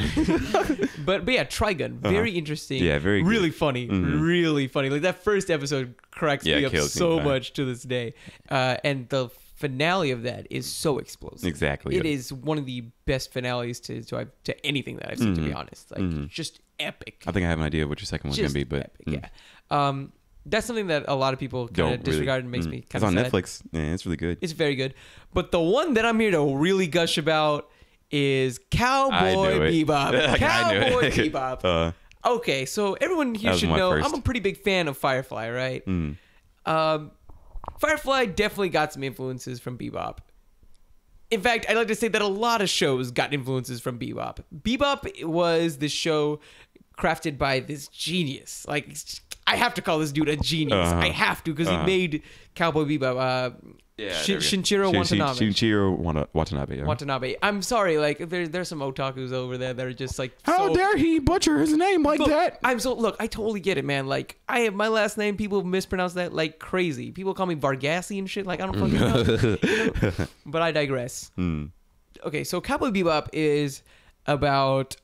but yeah, Trigun, very interesting. Yeah, very good. Really funny. Really funny. Like that first episode cracks me up so much to this day. And the finale of that is so explosive. Exactly. It is one of the best finales to anything that I've seen, to be honest. Like just epic. I think I have an idea of what your second one's going to be, but epic, yeah. That's something that a lot of people kind of disregard and makes me kind of sad. It's on Netflix. Yeah, it's really good. It's very good. But the one that I'm here to really gush about is Cowboy Bebop. Cowboy Bebop. Okay, so everyone here should know I'm a pretty big fan of Firefly, right? Firefly definitely got some influences from Bebop. In fact, I'd like to say that a lot of shows got influences from Bebop. Bebop was the show crafted by this genius. Like, I have to call this dude a genius. I have to, because he made Cowboy Bebop. Shinichiro Watanabe. Shinichiro Watanabe. Yeah. Watanabe. I'm sorry, like there's some otakus over there that are just like, how dare he butcher his name like that? I totally get it, man. Like my last name, people mispronounce that like crazy. People call me Vargassi and shit. Like I don't fucking know. But I digress. Okay, so Cowboy Bebop is about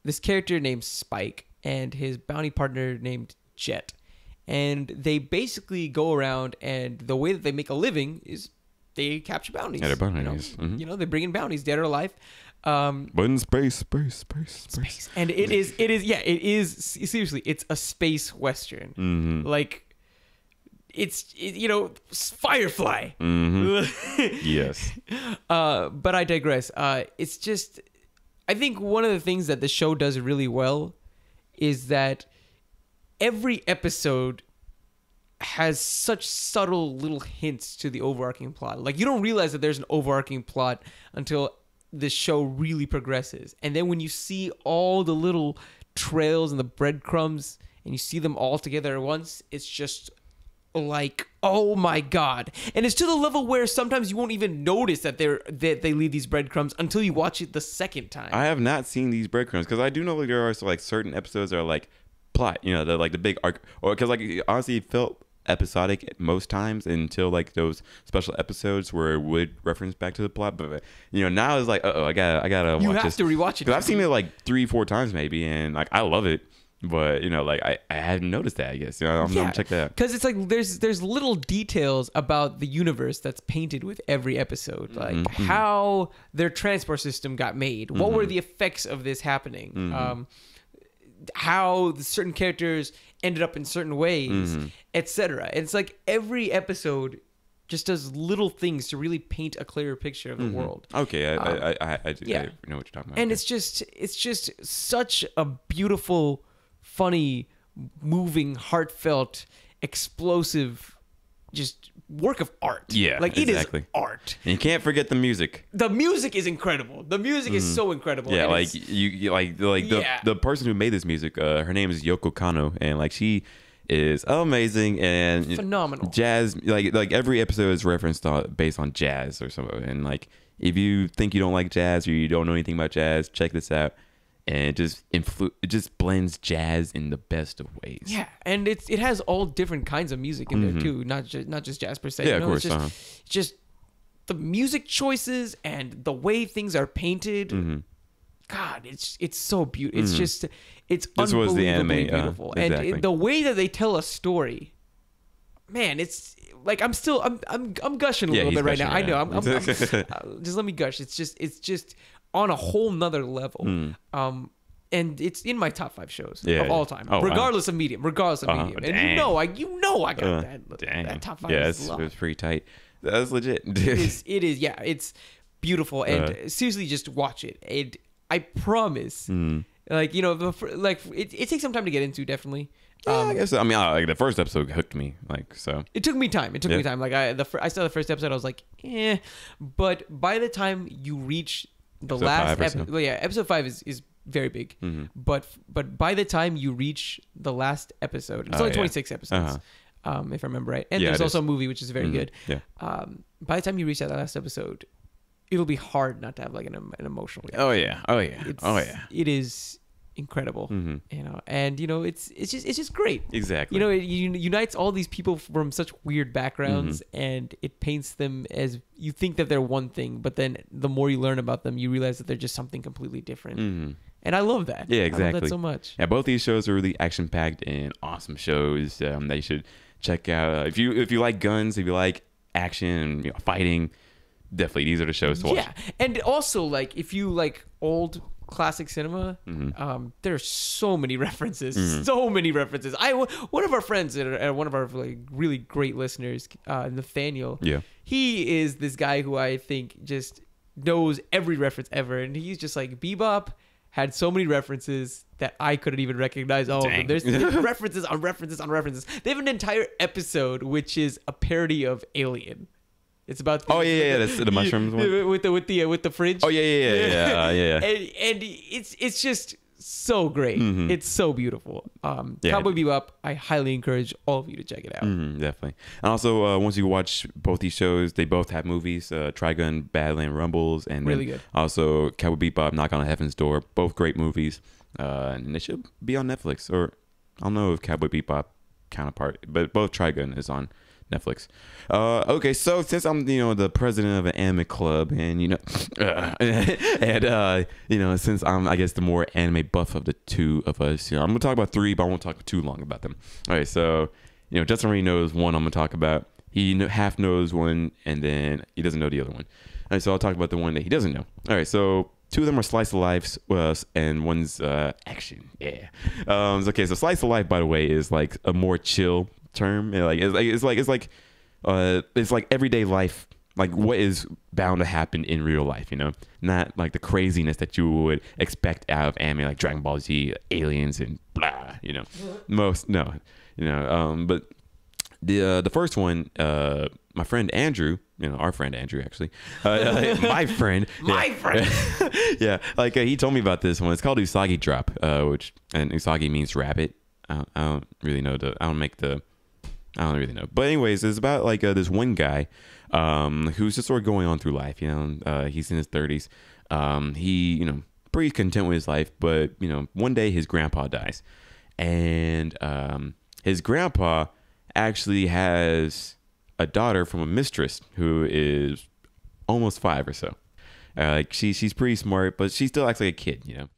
this character named Spike and his bounty partner named Jet. And they basically go around, and the way that they make a living is they capture bounties. Yeah, they're bounties. You know, they bring in bounties, dead or alive. But in space. And it is seriously, it's a space western. Like, it's Firefly. Yes. But I digress. It's just, I think one of the things that the show does really well is that every episode has such subtle little hints to the overarching plot. Like, you don't realize that there's an overarching plot until the show really progresses. And then when you see all the little trails and the breadcrumbs and you see them all together at once, it's just like, oh my God. And it's to the level where sometimes you won't even notice that they leave these breadcrumbs until you watch it the second time. I have not seen these breadcrumbs because I do know like there are like certain episodes that are like plot, you know, they're like the big arc, or because like honestly it felt episodic at most times until like those special episodes where it would reference back to the plot. But you know, now it's like, I gotta watch this. You have to rewatch it because I've seen it like 3-4 times maybe, and like I love it. But you know, like I hadn't noticed that. I guess, you know, I'm gonna check that out because it's like there's little details about the universe that's painted with every episode, like how their transport system got made, what were the effects of this happening, how certain characters ended up in certain ways, etc. It's like every episode just does little things to really paint a clearer picture of the world. Okay, I do. Yeah. I know what you're talking about. And it's just such a beautiful, funny, moving, heartfelt, explosive, just work of art. Yeah, like exactly. It is art. And you can't forget the music. The music is incredible. The music is so incredible. Yeah, and like you like the person who made this music. Her name is Yoko Kanno, and like she is amazing and phenomenal. Jazz, like every episode is referenced based on jazz or something. And like if you think you don't like jazz or you don't know anything about jazz, check this out. And it just blends jazz in the best of ways. Yeah, and it has all different kinds of music in there too, not just jazz per se. Yeah, of course. It's just the music choices and the way things are painted. God, it's so beautiful. It's just it's this was the anime, beautiful, exactly. And the way that they tell a story, man, it's like I'm gushing a little bit right now. Right now. I know. I'm just let me gush. It's just on a whole nother level. And it's in my top 5 shows of all time, regardless of medium. And dang. you know I got that top 5. Yeah, it was pretty tight. That's legit. It is. Yeah, it's beautiful. And seriously, just watch it. I promise. Like, you know, it takes some time to get into, definitely. I guess. I mean, like the first episode hooked me. Like, so it took me time. Like I saw the first episode, I was like, but by the time you reach the last episode, episode 5 is very big. But by the time you reach the last episode, it's only 26 episodes, if I remember right. And there's also a movie which is very good. Yeah. By the time you reach that last episode, it'll be hard not to have like an emotional reaction. Oh yeah. It is incredible, you know, and you know it's just great. Exactly. You know, it unites all these people from such weird backgrounds, and it paints them as you think that they're one thing, but then the more you learn about them, you realize that they're just something completely different. And I love that. Yeah, exactly. I love that so much. Yeah, both these shows are really action packed and awesome shows that you should check out. If you like guns, if you like action and you know, fighting, definitely these are the shows to watch. Yeah, and also like if you like old classic cinema, there's so many references. One of our friends and one of our like really great listeners, Nathaniel, he is this guy who I think just knows every reference ever, and he's just like, Bebop had so many references that I couldn't even recognize all of them. There's references on references on references. They have an entire episode which is a parody of Alien. It's about that's the mushrooms one with the fridge. Yeah. And it's just so great. It's so beautiful. Cowboy Bebop. I highly encourage all of you to check it out. Definitely. And also, once you watch both these shows, they both have movies. Trigun, Badland Rumbles, and really good. Also, Cowboy Bebop, Knock on Heaven's Door. Both great movies, and they should be on Netflix. Or I don't know if Cowboy Bebop counterpart, but both Trigun is on Netflix. Okay, so since I'm the president of an anime club, and since I'm I guess the more anime buff of the two of us, I'm gonna talk about 3, but I won't talk too long about them. All right, so Justin already knows one I'm gonna talk about. He half knows one, and then he doesn't know the other one. All right, so I'll talk about the one that he doesn't know. All right, so 2 of them are slice of life, and one's action. Yeah. Okay, so slice of life, by the way, is like a more chill term. It's like everyday life, like what is bound to happen in real life, not like the craziness that you would expect out of anime like Dragon Ball Z, aliens and blah, but The first one, my friend Andrew, our friend Andrew actually, my friend, yeah, like he told me about this one. It's called Usagi Drop, and Usagi means rabbit. I don't really know I don't really know. But anyways, it's about like this one guy who's just sort of going on through life. He's in his 30s. He pretty content with his life, but one day his grandpa dies, and his grandpa actually has a daughter from a mistress who is almost 5 or so. Like she's pretty smart, but she still acts like a kid,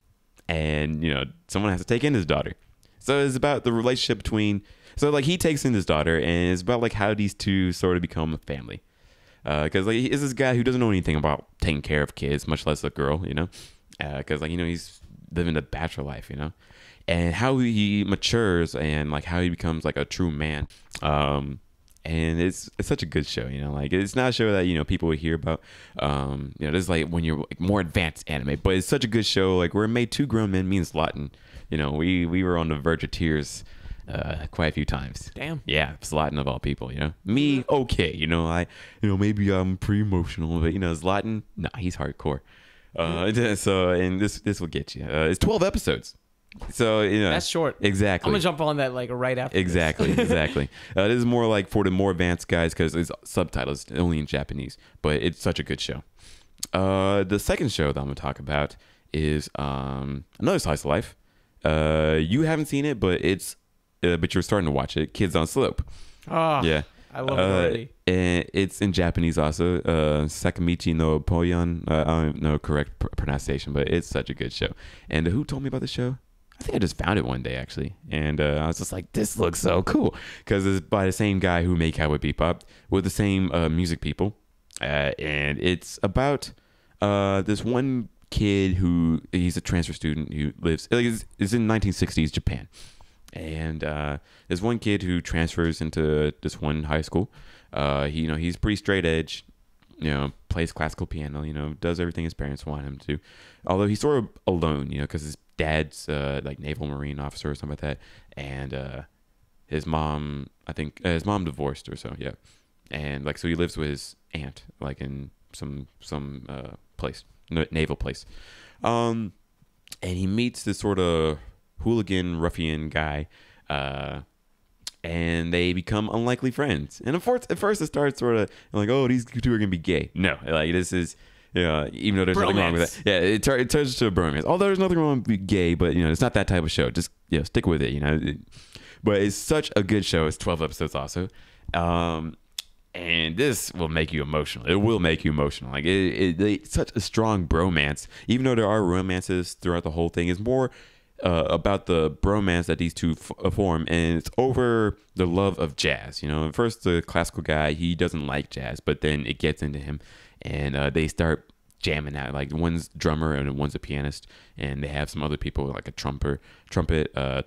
and someone has to take in his daughter. So it's about the relationship between. So like he takes in his daughter, and it's about like how these two sort of become a family. Because like he's this guy who doesn't know anything about taking care of kids, much less a girl, Because he's living the bachelor life, and how he matures and like how he becomes like a true man. And it's such a good show, like it's not a show that people would hear about. This is like when you're like more advanced anime, but it's such a good show. Like where it made two grown men means Zlatan. We were on the verge of tears quite a few times. Damn. Yeah, Zlatan of all people. Me, okay. Maybe I'm pretty emotional, but Zlatan, nah, he's hardcore. So and this will get you. It's 12 episodes. So that's short. Exactly. I'm gonna jump on that like right after. Exactly. This is more like for the more advanced guys because it's subtitles only in Japanese, but it's such a good show. The second show that I'm gonna talk about is another slice of life. You haven't seen it, but but you're starting to watch it. Kids on Slope. Oh, yeah, I love it already. And it's in Japanese also. Sakamichi no Poyon. I don't know correct pronunciation, but it's such a good show. And who told me about the show? I think I just found it one day actually, and I was just like, "This looks so cool," because it's by the same guy who made Cowboy Bebop with the same music people, and it's about this one kid who he's a transfer student who lives is in 1960s Japan, and there's one kid who transfers into this one high school. He's pretty straight edge. Plays classical piano. Does everything his parents want him to, although he's sort of alone. Because his dad's like naval marine officer or something like that, and his mom, I think his mom divorced or so, yeah, and like so he lives with his aunt like in some place, naval place, and he meets this sort of hooligan ruffian guy, and they become unlikely friends. And at first it starts sort of like, oh, these two are gonna be gay. No, like this is. Even though there's nothing wrong with that. Yeah, it turns to a bromance. Although there's nothing wrong with being gay, but it's not that type of show. Just stick with it. But it's such a good show. It's 12 episodes also, and this will make you emotional. It will make you emotional. Like it's such a strong bromance. Even though there are romances throughout the whole thing, it's more about the bromance that these two form, and it's over the love of jazz. At first the classical guy, he doesn't like jazz, but then it gets into him. And they start jamming out. Like one's drummer and one's a pianist, and they have some other people like a trumpet, a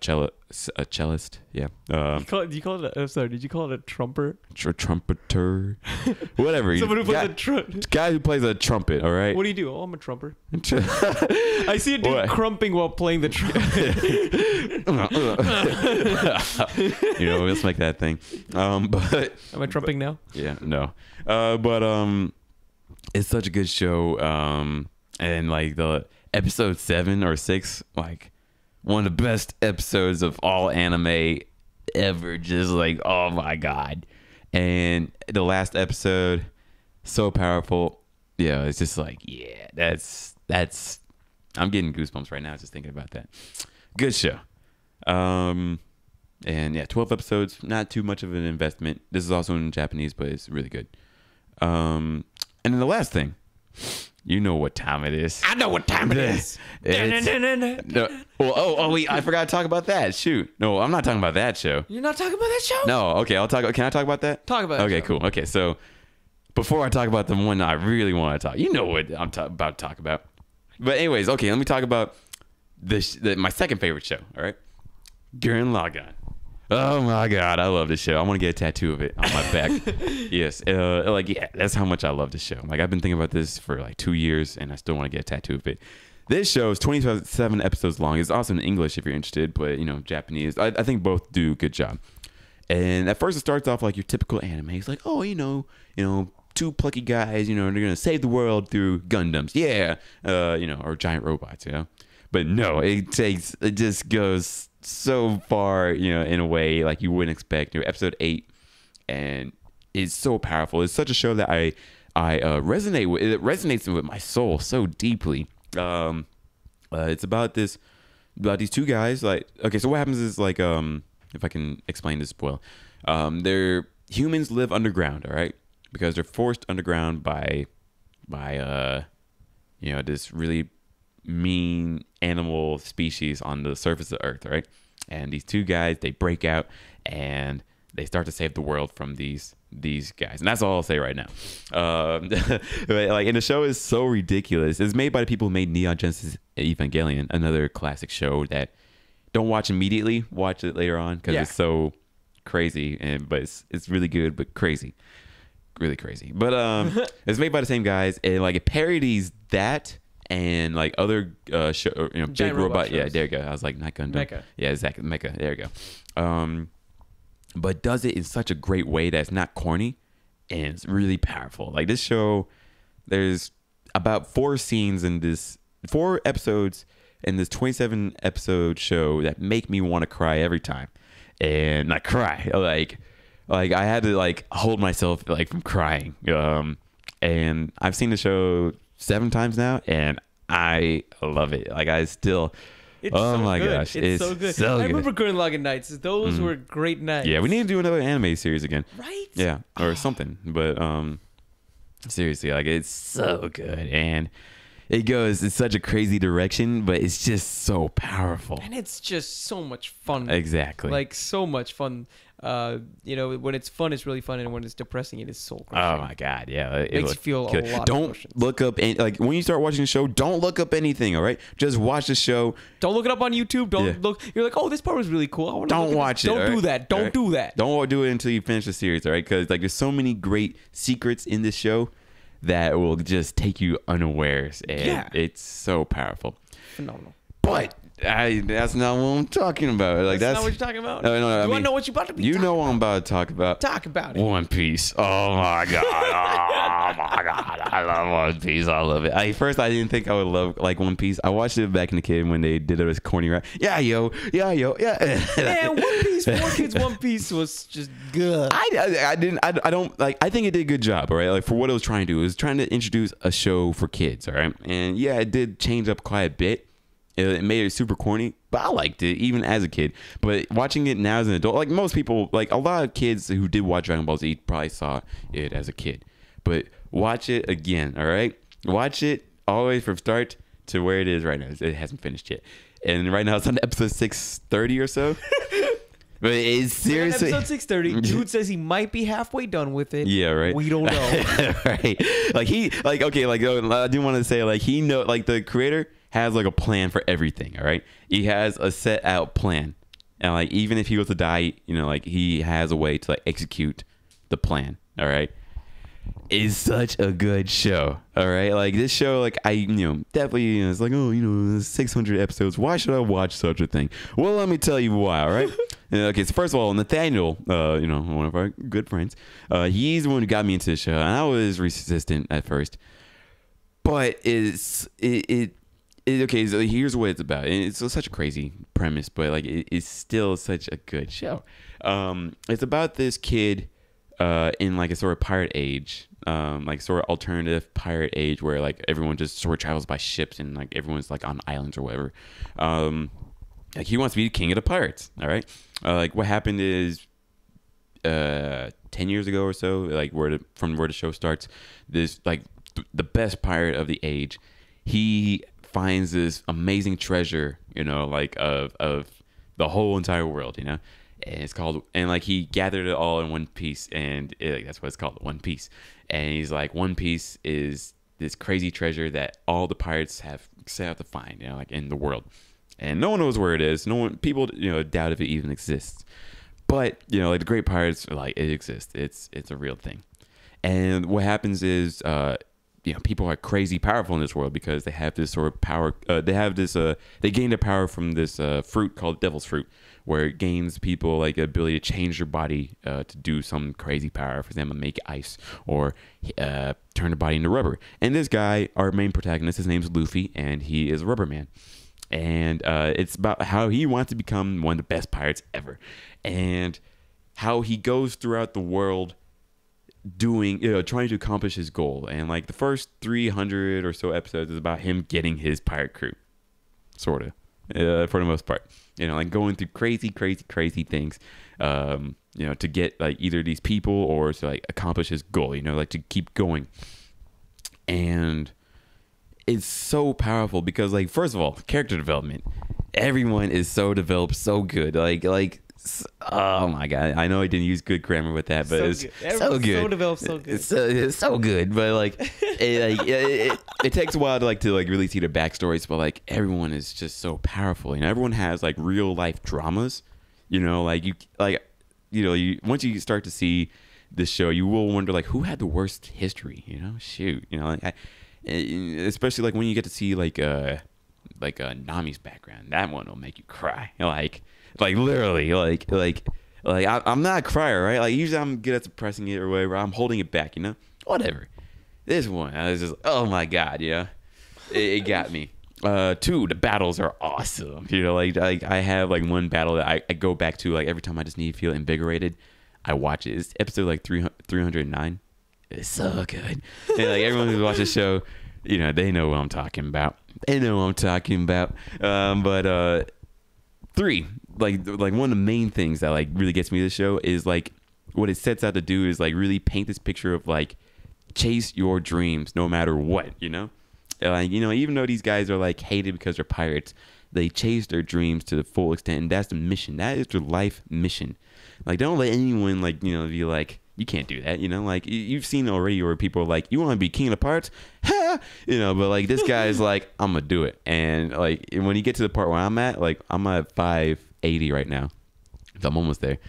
cellist. Yeah. Did you call it a trumper? Trumpeter, whatever. Someone who plays a trumpet. Guy who plays a trumpet. All right. What do you do? Oh, I'm a trumper. I see a dude crumping while playing the trumpet. Let's make that thing. But am I trumping now? Yeah. No. But it's such a good show, and like the episode 7 or 6, like one of the best episodes of all anime ever. Just like, oh my god! And the last episode, so powerful. Yeah, it's just like, yeah, that's. I'm getting goosebumps right now just thinking about that. Good show. And yeah, 12 episodes, not too much of an investment. This is also in Japanese, but it's really good. And then the last thing, you know what time it is. I know what time it is. Wait, I forgot to talk about that. Shoot. No, I'm not talking about that show. You're not talking about that show? No, okay, can I talk about that? Talk about it. Okay, cool. Okay, so before I talk about the one I really want to talk, you know what I'm about to talk about. But anyways, okay, let me talk about my second favorite show, all right? Gurren Lagann. Oh my god, I love this show. I want to get a tattoo of it on my back. Yes, that's how much I love this show. Like I've been thinking about this for like 2 years, and I still want to get a tattoo of it. This show is 27 episodes long. It's also in English if you're interested, but Japanese. I think both do a good job. And at first it starts off like your typical anime. It's like, oh, two plucky guys, they're gonna save the world through Gundams, yeah, or giant robots, But no, it just goes so far, in a way like you wouldn't expect. Episode 8, and it's so powerful. It's such a show that I resonate with. It resonates with my soul so deeply. It's about these two guys. Like, okay, so what happens is like, if I can explain this well, they're humans live underground, all right, because they're forced underground by this really mean animal species on the surface of Earth, right? And these two guys, they break out and they start to save the world from these guys, and that's all I'll say right now. And the show is so ridiculous. It's made by the people who made Neon Genesis Evangelion, another classic show that don't watch immediately, watch it later on because it's so crazy, but it's really good, but crazy, really crazy. But it's made by the same guys, and like it parodies that and like other show, big robot. Yeah, there you go. I was like, not Gundam. Mecha. Yeah, exactly, Mecha. There you go. But does it in such a great way that's not corny, and it's really powerful. Like this show, there's about 4 episodes in this 27 episode show that make me want to cry every time, and I cry like I had to like hold myself like from crying. And I've seen the show 7 times now, and I love it. Like I still. It's oh so my good. Gosh, it's so good. I remember Gurren Lagann nights. Those were great nights. Yeah, we need to do another anime series again. Right? Yeah, or something. But seriously, like it's so good, and it's such a crazy direction, but it's just so powerful. And it's just so much fun. Exactly. Like so much fun. When it's fun, it's really fun, and when it's depressing, it is soul crushing. Oh my god, yeah, it makes you feel a lot. Don't look up like when you start watching the show. Don't look up anything. All right, just watch the show. Don't look it up on YouTube. Don't look. You're like, oh, this part was really cool. Don't watch it. Don't do that. Don't do that. Don't do it until you finish the series. All right, because like there's so many great secrets in this show that will just take you unawares, and it's so powerful. Phenomenal. But that's not what I'm talking about. Like that's not what you're talking about. No, I want to know what you're about to be. You know what I'm about to talk about. Talk about it. One Piece. Oh my god. Oh my god. I love One Piece. I love it. First I didn't think I would love like One Piece. I watched it back in the kid when they did it as corny rap. Yeah, yo. Man, One Piece, 4 Kids One Piece was just good. I don't like. I think it did a good job. All right, like for what it was trying to do, it was trying to introduce a show for kids. All right, and yeah, it did change up quite a bit. It made it super corny, but I liked it even as a kid. But watching it now as an adult, like most people, like a lot of kids who did watch Dragon Ball Z probably saw it as a kid. But watch it again, all right? Watch it all the way from start to where it is right now. It hasn't finished yet. And right now it's on episode 630 or so. But it's seriously episode 630. Dude says he might be halfway done with it. Yeah, right. We don't know. Right. Like I do want to say like the creator has like a plan for everything. All right, he has a set out plan, and like even if he was to die, like he has a way to like execute the plan. All right, it's such a good show. All right, like this show, like I definitely it's like 600 episodes. Why should I watch such a thing? Well, let me tell you why. All right. Okay, so first of all, Nathaniel, one of our good friends, he's the one who got me into the show, and I was resistant at first, but okay, so here's what it's about. And it's such a crazy premise, but like it's still such a good show. It's about this kid in like a sort of pirate age, like sort of alternative pirate age where like everyone just sort of travels by ships and like everyone's like on islands or whatever. Like he wants to be the king of the pirates. All right. Like what happened is 10 years ago or so, like from where the show starts, this like the best pirate of the age, he finds this amazing treasure, like of the whole entire world, and it's called, and like he gathered it all in one piece, and that's what it's called, One Piece. And he's like, One Piece is this crazy treasure that all the pirates have set out to find, like in the world, and no one knows where it is. People doubt if it even exists, but like the great pirates are like, it exists. It's a real thing. And what happens is people are crazy powerful in this world because they have this sort of power. They gain their power from this fruit called devil's fruit, where it gains people like the ability to change their body to do some crazy power. For example, make ice or turn their body into rubber. And this guy, our main protagonist, his name's Luffy, and he is a rubber man. And it's about how he wants to become one of the best pirates ever, and how he goes throughout the world trying to accomplish his goal. And like the first 300 or so episodes is about him getting his pirate crew, sort of, for the most part. Like going through crazy things, to get like either these people or to like accomplish his goal. Like to keep going. And it's so powerful because, like, first of all, character development. Everyone is so developed, so good. Like, oh my god! I know I didn't use good grammar with that, but it's so good. So developed, so good. It's so good, but like, it takes a while to really see the backstories. But like, everyone is just so powerful. Everyone has like real life dramas. Once you start to see this show, you will wonder like who had the worst history. Especially like when you get to see like Nami's background. That one will make you cry. Like literally, I'm not a crier, right? Like usually I'm good at suppressing it or whatever. I'm holding it back, whatever. This one, I was just, oh my god, it got me. 2, the battles are awesome. Like I have like one battle that I go back to like every time I just need to feel invigorated. I watch it. It's episode like 309. It's so good. And like everyone who's watched the show, they know what I'm talking about. But 3, like one of the main things that like really gets me to the show is like what it sets out to do is like really paint this picture of like chase your dreams no matter what. Even though these guys are like hated because they're pirates, they chase their dreams to the full extent, and that's the mission. That is their life mission. Like, don't let anyone be like, you can't do that. Like you've seen already where people are like, you want to be king of the pirates, ha! But like this guy is like, I'm gonna do it. And like when you get to the part where I'm at, like I'm at 580 right now, so I'm almost there.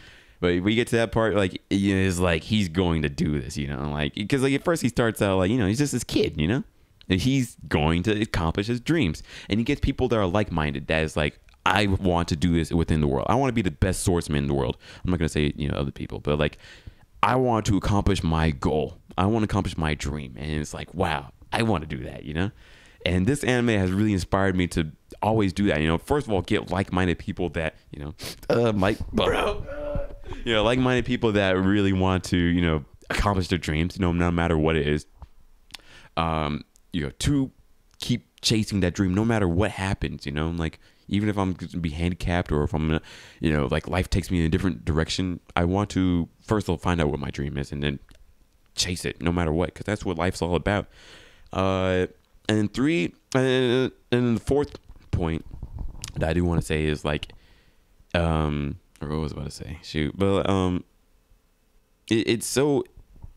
But when you get to that part, like it's like he's going to do this, like because like at first he starts out like he's just this kid, and he's going to accomplish his dreams, and he gets people that are like-minded. That is like, I want to do this within the world. I want to be the best swordsman in the world. I'm not gonna say other people, but like I want to accomplish my goal. I want to accomplish my dream, and it's like, wow, I want to do that, And this anime has really inspired me to always do that. First of all, get like-minded people that like-minded people that really want to accomplish their dreams, no matter what it is. 2, keep chasing that dream no matter what happens. Like even if I'm going to be handicapped or if I'm gonna, like life takes me in a different direction, I want to first of all find out what my dream is and then chase it no matter what, because that's what life's all about. And 3, and then the 4th point that I do want to say is like, or what was I about to say? Shoot, but it's so.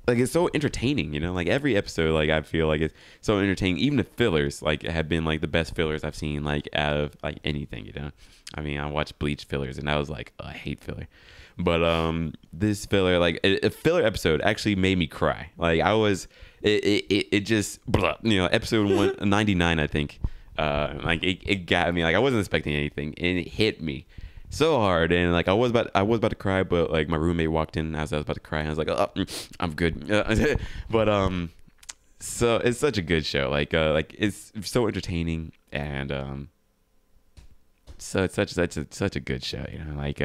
Like it's so entertaining, like every episode, like I feel like it's so entertaining. Even the fillers, like have been like the best fillers I've seen, like out of like anything, I mean, I watched Bleach fillers and I was like, oh, I hate filler. But this filler, like a filler episode actually made me cry. Like it just, episode 199, I think, like it got me. Like I wasn't expecting anything and it hit me so hard, and like I was about to cry, but like my roommate walked in as I was about to cry, and I was like, oh, I'm good. But so it's such a good show. Like it's so entertaining, and so it's such a good show. Like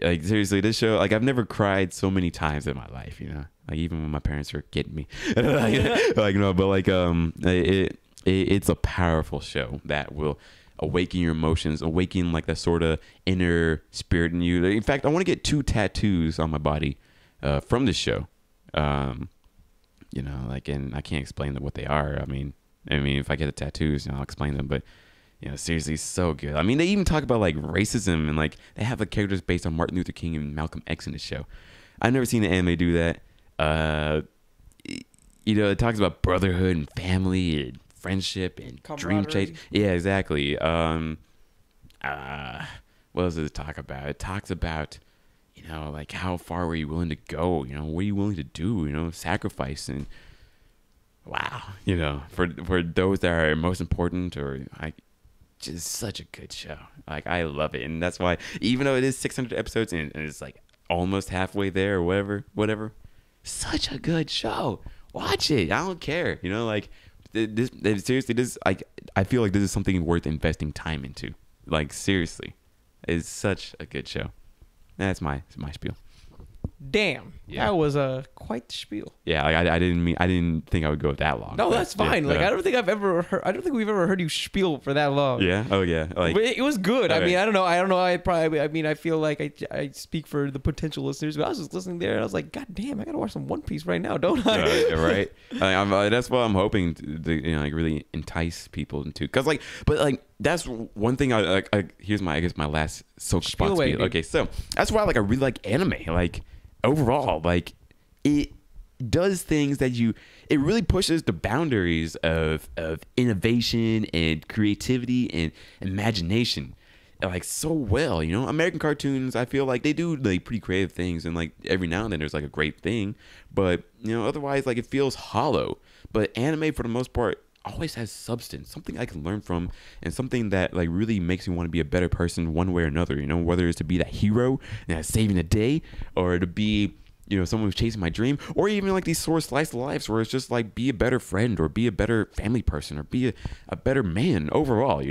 seriously, this show, like I've never cried so many times in my life. Like even when my parents were getting me, it's a powerful show that will awaken your emotions, awaken like that sort of inner spirit in you. In fact, I want to get 2 tattoos on my body from this show. And I can't explain what they are. I mean, if I get the tattoos, I'll explain them. But seriously, so good. I mean, they even talk about like racism, and like they have like characters based on Martin Luther King and Malcolm X in the show. I've never seen an anime do that. It talks about brotherhood and family and friendship and dream chase. Yeah, exactly. What else does it talk about? It talks about, like how far were you willing to go? What are you willing to do? Sacrifice. And wow, for those that are most important, or like, just such a good show. Like, I love it, and that's why, even though it is 600 episodes and it's like almost halfway there or whatever, such a good show. Watch it. I don't care. Like, this seriously, this, like, I feel like this is something worth investing time into. Like, seriously, it's such a good show. That's my spiel. Damn, that was quite the spiel. Yeah, like, I didn't think I would go that long. No, that's fine. Yeah, like, I don't think we've ever heard you spiel for that long. Yeah. Oh yeah. Like, but it was good. I right. mean, I don't know. I feel like I speak for the potential listeners, but I was just listening there and I was like, God damn, I gotta watch some One Piece right now, don't I? Right. That's what I'm hoping to like really entice people into. Cause like, but like, that's one thing. Here's my last soapbox spiel. Okay, so that's why I really like anime. Like, overall, like, it does things that it really pushes the boundaries of innovation and creativity and imagination, like, so well. American cartoons, I feel like they do like pretty creative things, and like every now and then there's like a great thing, but otherwise, like, it feels hollow. But anime, for the most part, always has substance, something I can learn from, and something that like really makes me want to be a better person one way or another. Whether it's to be that hero that's saving the day, or to be someone who's chasing my dream, or even like these sort of slice of lives where it's just like, be a better friend, or be a better family person, or be a better man overall.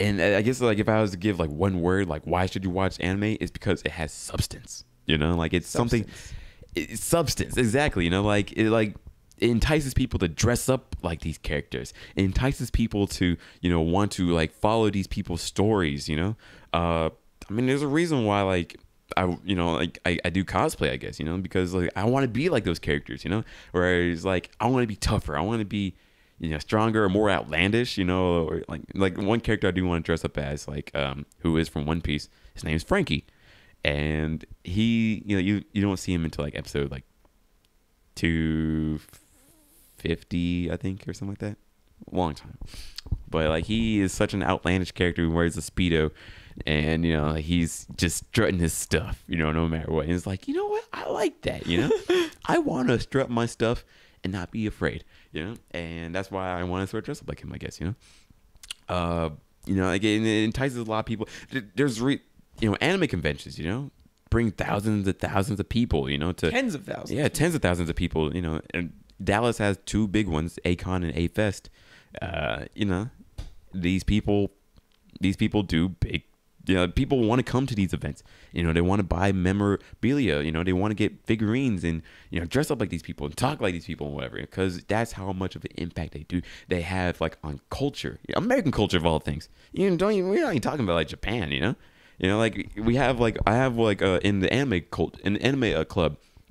And I guess, like, if I was to give like one word, like, why should you watch anime, it's because it has substance. Like, it's substance. It's substance, exactly. Like, it entices people to dress up like these characters. It entices people to, want to like follow these people's stories. I mean, there's a reason why, like, I do cosplay, I guess, because like, I want to be like those characters, whereas like, I want to be tougher. I want to be, stronger or more outlandish, or like one character I do want to dress up as, like, who is from One Piece. His name is Frankie, and he, you don't see him until like episode like 250, I think, or something like that. Long time. But like, he is such an outlandish character who wears a Speedo, and he's just strutting his stuff, no matter what. And it's like, what? I like that, I want to strut my stuff and not be afraid, and that's why I want to sort of dress up like him, I guess. Again, it entices a lot of people. There's anime conventions, bring thousands of people, to tens of thousands. Yeah, tens of thousands of people, and Dallas has two big ones, A-Kon and A-Fest. These people do big. People want to come to these events. They want to buy memorabilia. They want to get figurines and dress up like these people and talk like these people and whatever. Because that's how much of an impact they have, like, on culture, American culture of all things. We're not even talking about like Japan. Like, we have like, I have like in the anime club.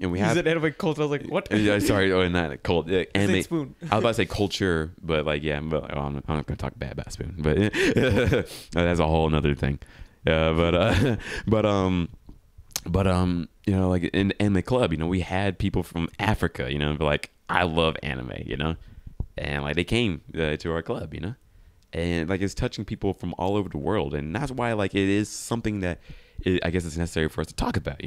And we have an anime cult. I was like, what? Sorry, not cult. Anime. Spoon. I was about to say culture, but like, yeah, but I'm not going to talk bad about Spoon. But that's a whole another thing. Like in the anime club, we had people from Africa, but like, I love anime, and like, they came to our club, and like, it's touching people from all over the world, and that's why, like, it is something that I guess it's necessary for us to talk about,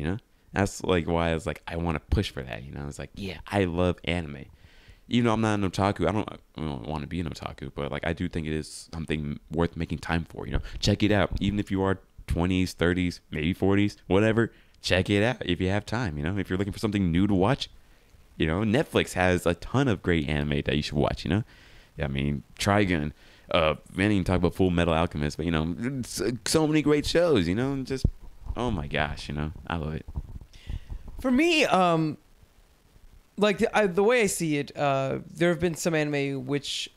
That's like why I was like, I want to push for that. I was like, yeah, I love anime. Even though I'm not an otaku, I don't want to be an otaku, but like, I do think it is something worth making time for. Check it out. Even if you are 20s, 30s, maybe 40s, whatever, check it out if you have time. If you're looking for something new to watch, Netflix has a ton of great anime that you should watch. I mean, Trigun. We didn't even talk about Full Metal Alchemist, but so many great shows. Just, oh my gosh, I love it. For me, like, the way I see it, there have been some anime which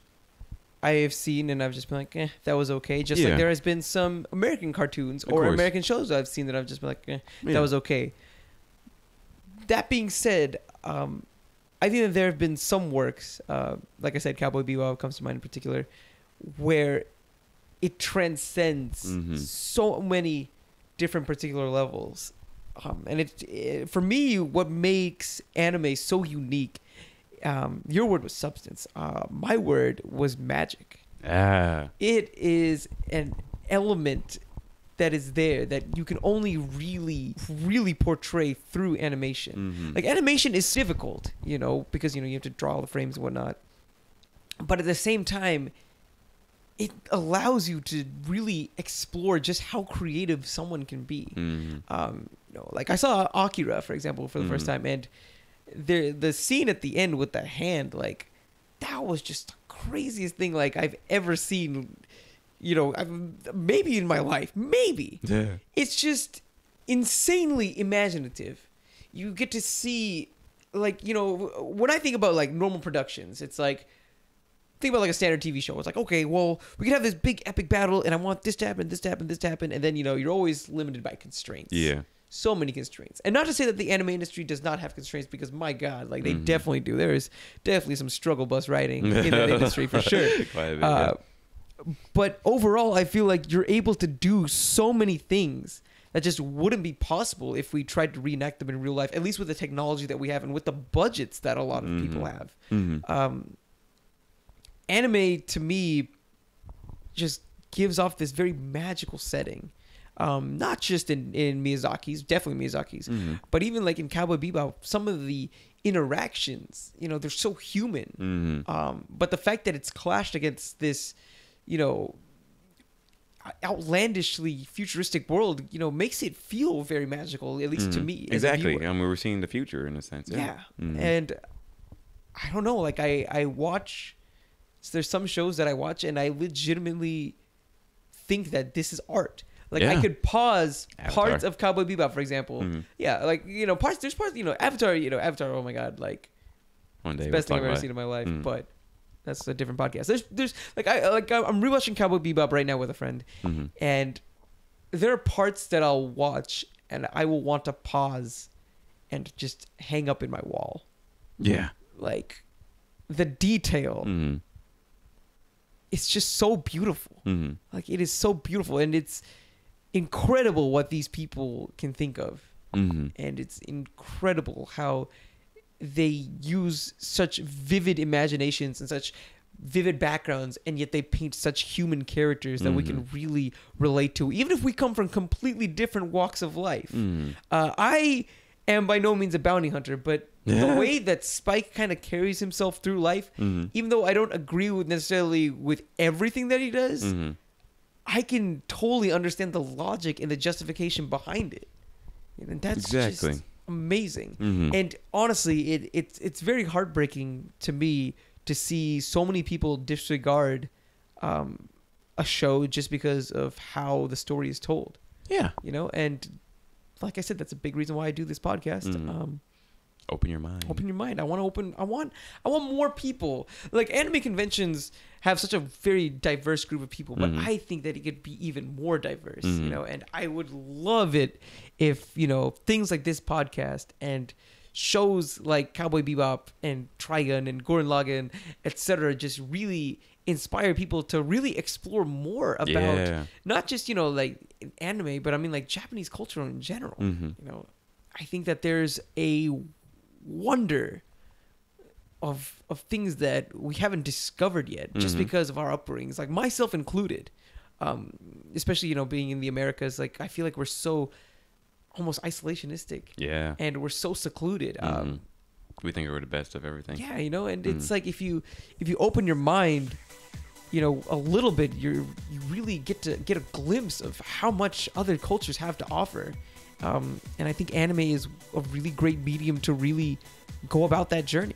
I have seen and I've just been like, that was okay. Just like there has been some American cartoons or American shows I've seen that I've just been like, that was okay. That being said, I think that there have been some works, like I said, Cowboy Bebop comes to mind in particular, where it transcends so many different particular levels. And it for me, what makes anime so unique, your word was substance. My word was magic. It is an element that is there that you can only really portray through animation. Like animation is difficult, because you have to draw all the frames and whatnot. But at the same time, it allows you to really explore just how creative someone can be. Like I saw Akira, for example, for the first time, and the scene at the end with the hand, like that was just the craziest thing like I've ever seen. Maybe in my life, maybe. Yeah. It's just insanely imaginative. You get to see, like, when I think about like normal productions, it's like, think about like a standard TV show. It's like, okay, well, we could have this big epic battle, and I want this to happen, this to happen, this to happen, and then you're always limited by constraints. Yeah. So many constraints. And not to say that the anime industry does not have constraints, because my God, like they definitely do. There is definitely some struggle bus writing in that industry for sure. But overall, I feel like you're able to do so many things that just wouldn't be possible if we tried to reenact them in real life, at least with the technology that we have and with the budgets that a lot of people have. Anime, to me, just gives off this very magical setting. Not just in Miyazaki's, definitely Miyazaki's, but even like in Cowboy Bebop, some of the interactions, they're so human. But the fact that it's clashed against this, outlandishly futuristic world, makes it feel very magical, at least to me. Exactly. We were seeing the future in a sense. Yeah. And I don't know, like I watch, there's some shows that I watch and I legitimately think that this is art. Like I could pause parts of Cowboy Bebop, for example. Yeah, like there's parts, Avatar. Oh my God, like one day it's the best thing I've ever seen in my life. But that's a different podcast. There's I'm rewatching Cowboy Bebop right now with a friend, and there are parts that I'll watch and I will want to pause and just hang up in my wall. Yeah, like the detail. It's just so beautiful. Like it is so beautiful, and it's incredible what these people can think of. And it's incredible how they use such vivid imaginations and such vivid backgrounds, and yet they paint such human characters that we can really relate to, even if we come from completely different walks of life. I am by no means a bounty hunter, but the way that Spike kind of carries himself through life, even though I don't agree with necessarily with everything that he does, I can totally understand the logic and the justification behind it. And that's just amazing. And honestly, it's very heartbreaking to me to see so many people disregard a show just because of how the story is told. Yeah. And like I said, that's a big reason why I do this podcast. Open your mind. Open your mind. I want more people. Like anime conventions have such a very diverse group of people, but I think that it could be even more diverse, and I would love it if, things like this podcast and shows like Cowboy Bebop and Trigun and Gurren Lagann, etc., just really inspire people to really explore more about not just, like anime, but I mean like Japanese culture in general. I think that there's a wonder of things that we haven't discovered yet, just because of our upbringings, like myself included. Especially, being in the Americas, like I feel like we're so almost isolationistic. Yeah. And we're so secluded. We think we're the best of everything. Yeah, and it's like if you open your mind, a little bit, you really get a glimpse of how much other cultures have to offer. And I think anime is a really great medium to really go about that journey.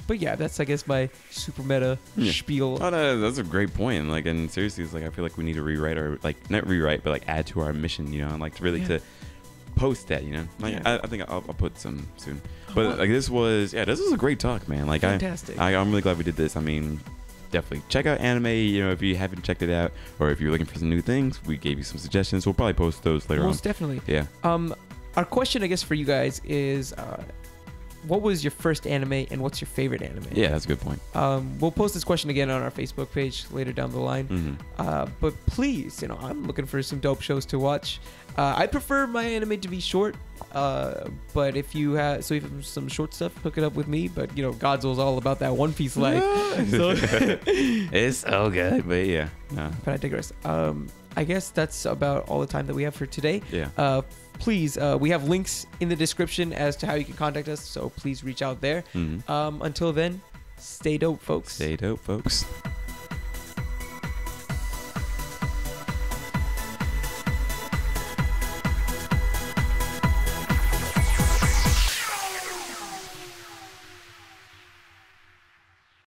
But yeah, that's, I guess, my super meta spiel. Oh, no, that's a great point. Like, and seriously, it's like I feel like we need to rewrite our, like, not rewrite, but like add to our mission, and like really to post that, Like, I think I'll put some soon. But like this was a great talk, man. Like, fantastic. I'm really glad we did this. I mean, definitely check out anime, if you haven't checked it out, or if you're looking for some new things. We gave you some suggestions. We'll probably post those later on. Most definitely. Yeah. Our question, I guess, for you guys is, what was your first anime and what's your favorite anime? Yeah, that's a good point. We'll post this question again on our Facebook page later down the line. But please, I'm looking for some dope shows to watch. I prefer my anime to be short. But if you have some short stuff, hook it up with me. But Godzwill's all about that One Piece life. So it's so good, but yeah. No. But I digress. I guess that's about all the time that we have for today. Yeah. Please, we have links in the description as to how you can contact us. So please reach out there. Mm-hmm. Until then, stay dope, folks. Stay dope, folks.